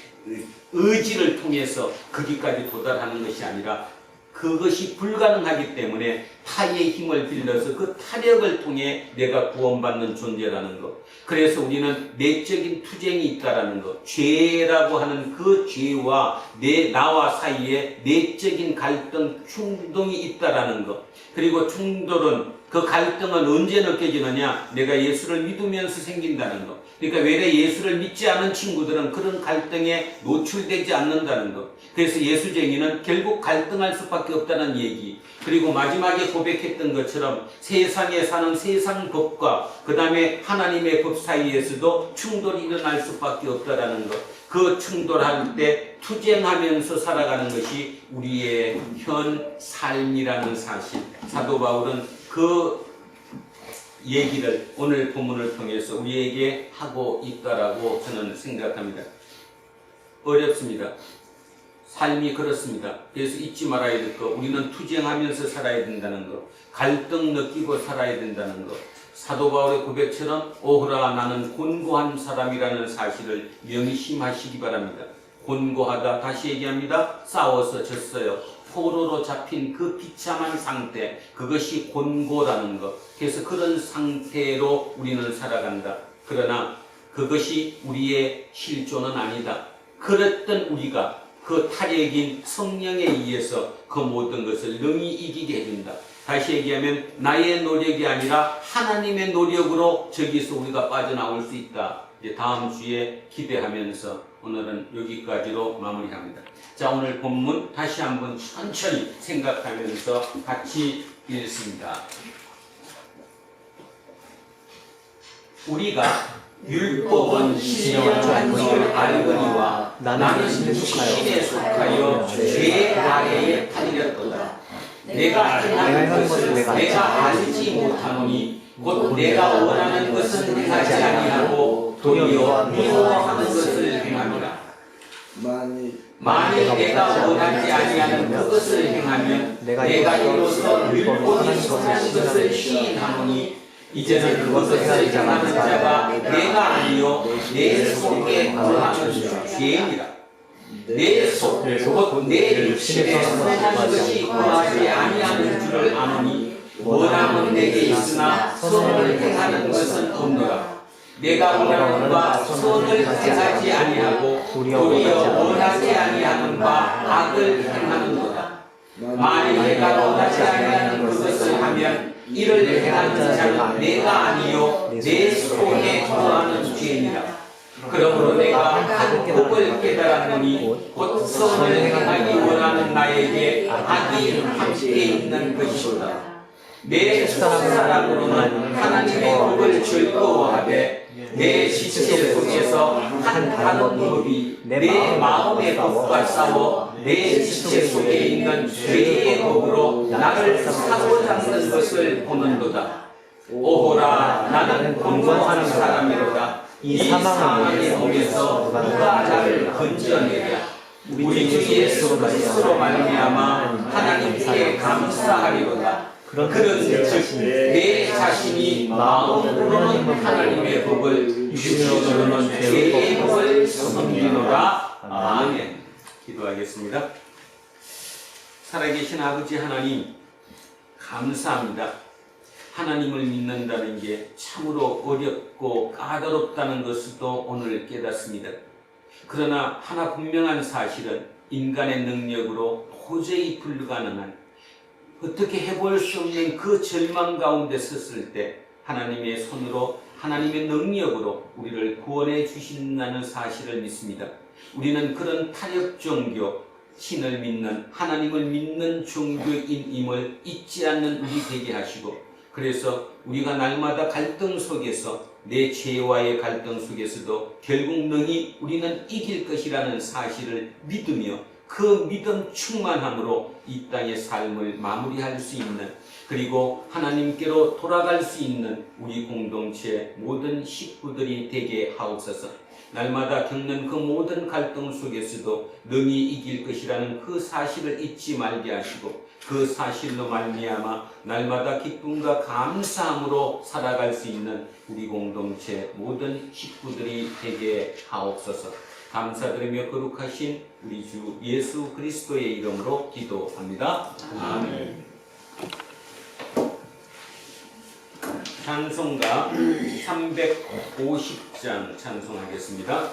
의지를 통해서 거기까지 도달하는 것이 아니라 그것이 불가능하기 때문에 타의 힘을 빌려서 그 타력을 통해 내가 구원받는 존재라는 것. 그래서 우리는 내적인 투쟁이 있다라는 것. 죄라고 하는 그 죄와 나와 사이에 내적인 갈등, 충동이 있다라는 것. 그리고 충돌은 그 갈등은 언제 느껴지느냐? 내가 예수를 믿으면서 생긴다는 것. 그러니까 외래 예수를 믿지 않은 친구들은 그런 갈등에 노출되지 않는다는 것. 그래서 예수쟁이는 결국 갈등할 수밖에 없다는 얘기. 그리고 마지막에 고백했던 것처럼 세상에 사는 세상 법과 그 다음에 하나님의 법 사이에서도 충돌이 일어날 수밖에 없다는 것. 그 충돌할 때 투쟁하면서 살아가는 것이 우리의 현 삶이라는 사실. 사도 바울은 그 얘기를 오늘 본문을 통해서 우리에게 하고 있다라고 저는 생각합니다. 어렵습니다. 삶이 그렇습니다. 그래서 잊지 말아야 될 거, 우리는 투쟁하면서 살아야 된다는 거, 갈등 느끼고 살아야 된다는 거. 사도 바울의 고백처럼 오호라 나는 곤고한 사람이라는 사실을 명심하시기 바랍니다. 곤고하다, 다시 얘기합니다. 싸워서 졌어요. 포로로 잡힌 그 비참한 상태, 그것이 곤고라는 것. 그래서 그런 상태로 우리는 살아간다. 그러나 그것이 우리의 실존은 아니다. 그랬던 우리가 그 타력인 성령에 의해서 그 모든 것을 능히 이기게 해준다. 다시 얘기하면 나의 노력이 아니라 하나님의 노력으로 저기서 우리가 빠져나올 수 있다. 이제 다음 주에 기대하면서 오늘은 여기까지로 마무리합니다. 자, 오늘 본문 다시 한번 천천히 생각하면서 같이 읽습니다. 우리가 율법은 신령한 줄 알거니와 나는 신에 속하여 죄 아래에 팔렸도다. 내가 행하는 것을 내가 알지 못하노니 곧 내가 원하는 것은 행하지 아니하고 도리어 미워하는 것을 행함이라. 만일 내가 원하지 아니하는 그것을 행하면 내가 이로써 율법이 선한 것을 시인하노니 이제는 그것을 행하는 자가 내가 아니요 내 속에 거하는 죄이니라. 내 속, 곧 내 육신에 선한 것이 거하지 아니하는 줄을 아노니 원함은 내게 있으나 선을 행하는 것은 없노라. 내가 원하는 바 선을 행하지 아니하고 도리어 원하지 아니하는 바 악을 행하는도다. 만일 내가 원하지 아니하는 그것을 하면 이를 행하는 자는 내가 아니요 내 속에 거하는 죄니라. 그러므로 내가 복을 깨달았노니 곧 선을 행하기 원하는 나에게 악이 함께 있는 것이로다. 내 속사람으로는 하나님의 복을 즐거워하되 내 지체 속에서 한 법이 내 마음의 법과 싸워 내 지체 속에 있는 죄의 법으로 나를 사로잡는 것을 보는도다. 오호라, 나는 곤고한 사람이로다. 이 사망의 몸에서 누가 나를 건져내랴. 우리 주 예수 그리스도로 말미암아 하나님께 감사하리로다. 그런즉 내 자신이 마음으로는 하나님의 법을, 육신으로는 죄의 법을 섬기노라. 아멘. 기도하겠습니다. 살아계신 아버지 하나님, 감사합니다. 하나님을 믿는다는 게 참으로 어렵고 까다롭다는 것도 오늘 깨닫습니다. 그러나 하나 분명한 사실은 인간의 능력으로 도저히 불가능한, 어떻게 해볼 수 없는 그 절망 가운데 섰을 때 하나님의 손으로, 하나님의 능력으로 우리를 구원해 주신다는 사실을 믿습니다. 우리는 그런 타협 종교, 신을 믿는, 하나님을 믿는 종교인임을 잊지 않는 우리 되게 하시고, 그래서 우리가 날마다 갈등 속에서, 내 죄와의 갈등 속에서도 결국 능히 우리는 이길 것이라는 사실을 믿으며 그 믿음 충만함으로 이 땅의 삶을 마무리할 수 있는, 그리고 하나님께로 돌아갈 수 있는 우리 공동체 모든 식구들이 되게 하옵소서. 날마다 겪는 그 모든 갈등 속에서도 능히 이길 것이라는 그 사실을 잊지 말게 하시고, 그 사실로 말미암아 날마다 기쁨과 감사함으로 살아갈 수 있는 우리 공동체 모든 식구들이 되게 하옵소서. 감사드리며 거룩하신 우리 주 예수 그리스도의 이름으로 기도합니다. 아멘. 찬송가 350장 찬송하겠습니다.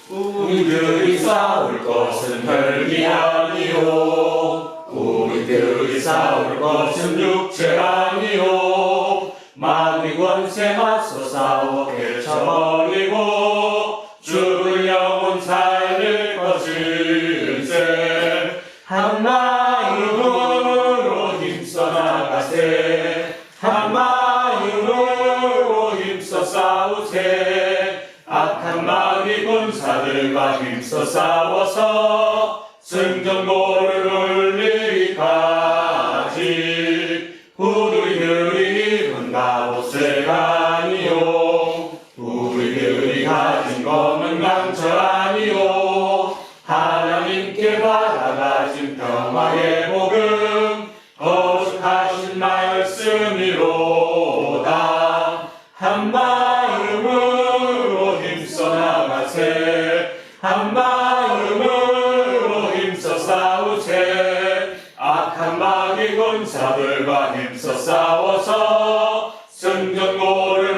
우리들이 싸울 것은 혈기 아니요, 우리들이 싸울 것은 육체 아니요, 마귀 권세 맞서 싸워 펼쳐버리고 죽을 영혼 살릴 것일세. 한 마음으로 힘써 나가세, 한 마음으로 힘써 싸우세. 악한 마귀 군사들과 힘써 싸워서 승전고를 울리기까지 우리들이 입은 갑옷새가 아니요, 우리들이 가진 검은 강철 아니요, 하나님께 받아가진 평화의 복음 거룩하신 말씀이로다. 한 마음으로 힘써 나가세, 한 마음으로 힘써 싸우세. 악한 마귀 군사들과 힘써 싸워서 승전고를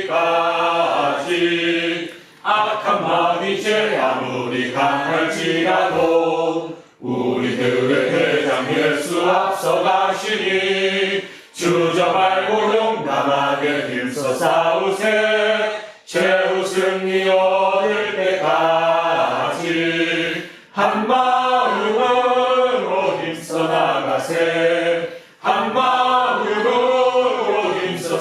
울리기까지. 악한 마귀 죄 아무리 강할지라도 우리들의 대장 예수 앞서 가시니 주저 말고 용감하게 힘써 싸우세. 최후 승리 얻을 때까지 한 마음으로 힘써 나가세, 한 마음으로 힘써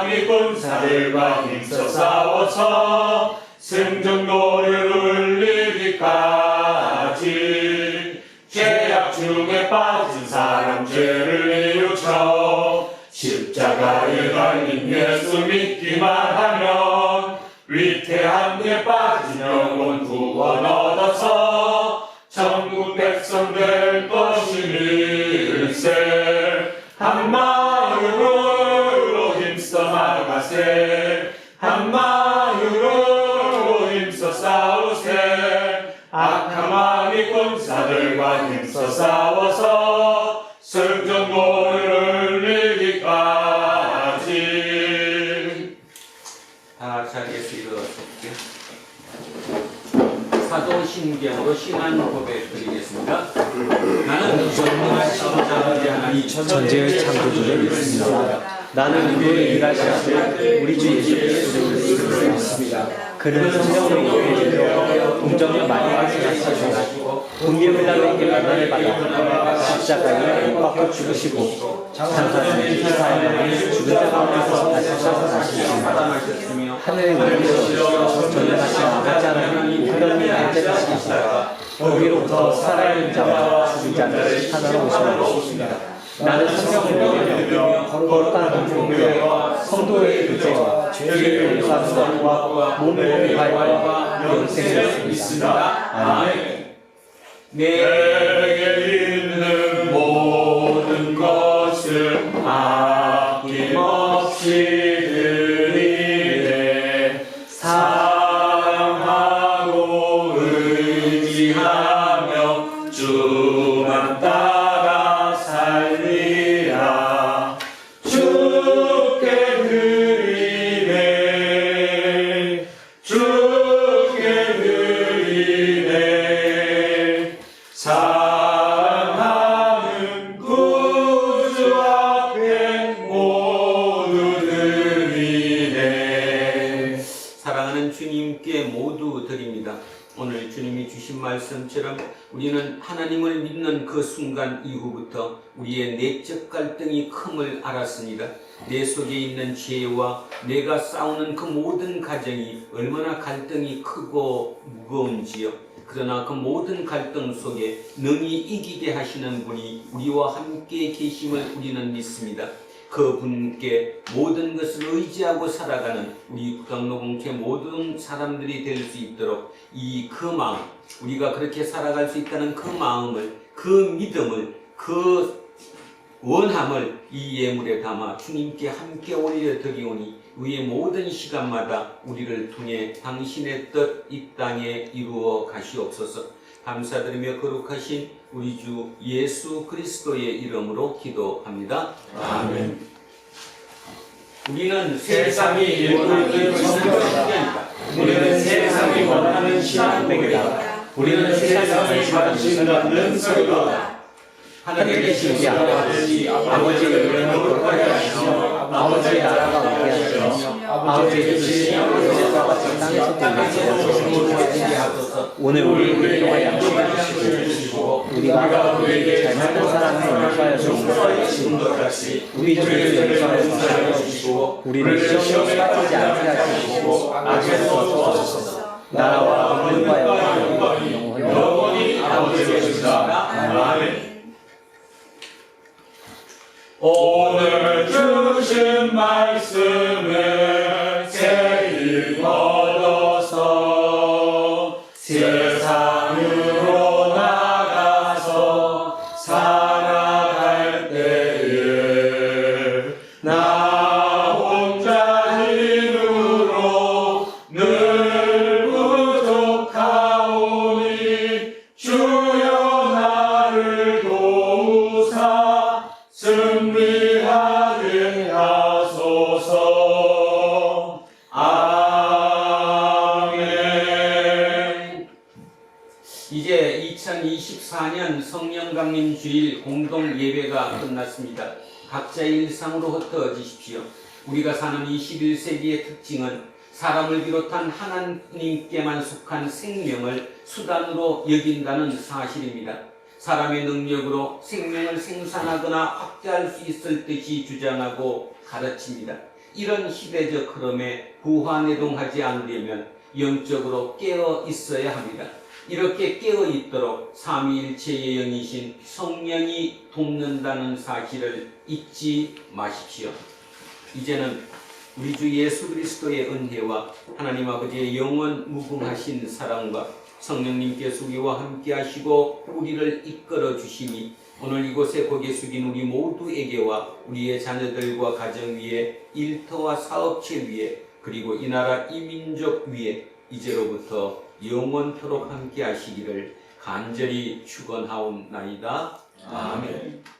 악함이 군사들과 힘써 싸워서 승전노를 울리기까지 죄악 중에 빠진 사람 죄를 뉘우쳐 십자가에 달린 예수 믿기만 하면 위태한 데 빠진 영혼 구원 얻어서 천국 백성 될 것이밀세. 한마음으로 힘써 나가세. 한마음으로 힘써 싸우세. 악한 마귀 군사들과 힘써 싸워서 승전노를 울리기까지. 다 자리에서 일어설게요. 사도신경으로 신앙 고백 드리겠습니다. 나는 전능한 신자의 하나님 전쟁을 창조주를 믿습니다. 나는 그의 일하시는 우리 주 예수 그리스도를 믿습니다. 그는 성령으로 인도해주려 동정녀 마리아를 낳으시고 본계를 달에게 고난을 받아 십자가에 못 박혀 죽으시고 장사는 기사하여 죽은 자 가운데서 다시 살아나시고 하늘에 올리시고 전능하신 아버지 하나님 하나님의 안전하시니까 거기로부터 살아있는 자와 죽은 자를 하나로 오시는 나는 성령을 믿으며 거룩한 공교회와 성도의 교제와 죄를 용서하는 것과 몸의 부활과 영생을 믿습니다. 아멘. 내게 있는 모든 것을 아낌없이 드리네. 사랑하고 의지하며 주만 따라 살리라. 주께 드리네. 주께 드리네. 사랑하는 구주 앞에 모두 드리네. 사랑하는 주님께 모두 드립니다. 오늘 주님이 주신 말씀처럼 우리는 하나님을 믿는 그 순간 이후부터 우리의 내적 갈등이 큼을 알았습니다. 내 속에 있는 죄와 내가 싸우는 그 모든 가정이 얼마나 갈등이 크고 무거운지요. 그러나 그 모든 갈등 속에 능히 이기게 하시는 분이 우리와 함께 계심을 우리는 믿습니다. 그 분께 모든 것을 의지하고 살아가는 우리 구당로공체 모든 사람들이 될 수 있도록 그 마음, 우리가 그렇게 살아갈 수 있다는 그 마음을, 그 믿음을, 그 원함을 이 예물에 담아 주님께 함께 올려드리오니 위의 모든 시간마다 우리를 통해 당신의 뜻 이 땅에 이루어 가시옵소서. 감사드리며 거룩하신 우리 주 예수 그리스도의 이름으로 기도합니다. 아멘. 우리는 세상이 원하는 신앙이다. 우리는 세상이 원하는 신앙백이다. 우리는 세상이 관심 갖는 서로다. 하늘에 계신 우리 아버지의 이름을 거룩하게 하시며 아버지의 나라가 오게 하시며 아버지의 뜻이 하늘에서 같이 땅에서도 이루어지소서. 오늘 우리에게 일용할 양식을 주시고 우리가 우리에게 잘못한 사람을 용서하여 주신 것 같이 우리 죄를 용서하여 주시고 우리를 시험에 빠지지 않게 하시고 악에서 도와주소서. 나라와 권능과 영원히 아버지께 주시다. 아멘. 오늘 주신 말씀을 새길 얻어서 세상으로 나가서 살아갈 때에 나 혼자 힘으로 늘 부족하오니 주여 나를 도우사 승리하게 하소서. 아멘. 이제 2024년 성령강림 주일 공동 예배가 끝났습니다. 각자의 일상으로 흩어지십시오. 우리가 사는 21세기의 특징은 사람을 비롯한 하나님께만 속한 생명을 수단으로 여긴다는 사실입니다. 사람의 능력으로 생명을 생산하거나 확대할 수 있을 듯이 주장하고 가르칩니다. 이런 시대적 흐름에 부화내동하지 않으려면 영적으로 깨어 있어야 합니다. 이렇게 깨어 있도록 삼위일체의 영이신 성령이 돕는다는 사실을 잊지 마십시오. 이제는 우리 주 예수 그리스도의 은혜와 하나님 아버지의 영원 무궁하신 사랑과 성령님께서 우리와 함께 하시고 우리를 이끌어 주시니 오늘 이곳에 고개 숙인 우리 모두에게와 우리의 자녀들과 가정 위에, 일터와 사업체 위에, 그리고 이 나라 이 민족 위에 이제로부터 영원토록 함께 하시기를 간절히 축원하옵나이다. 아멘.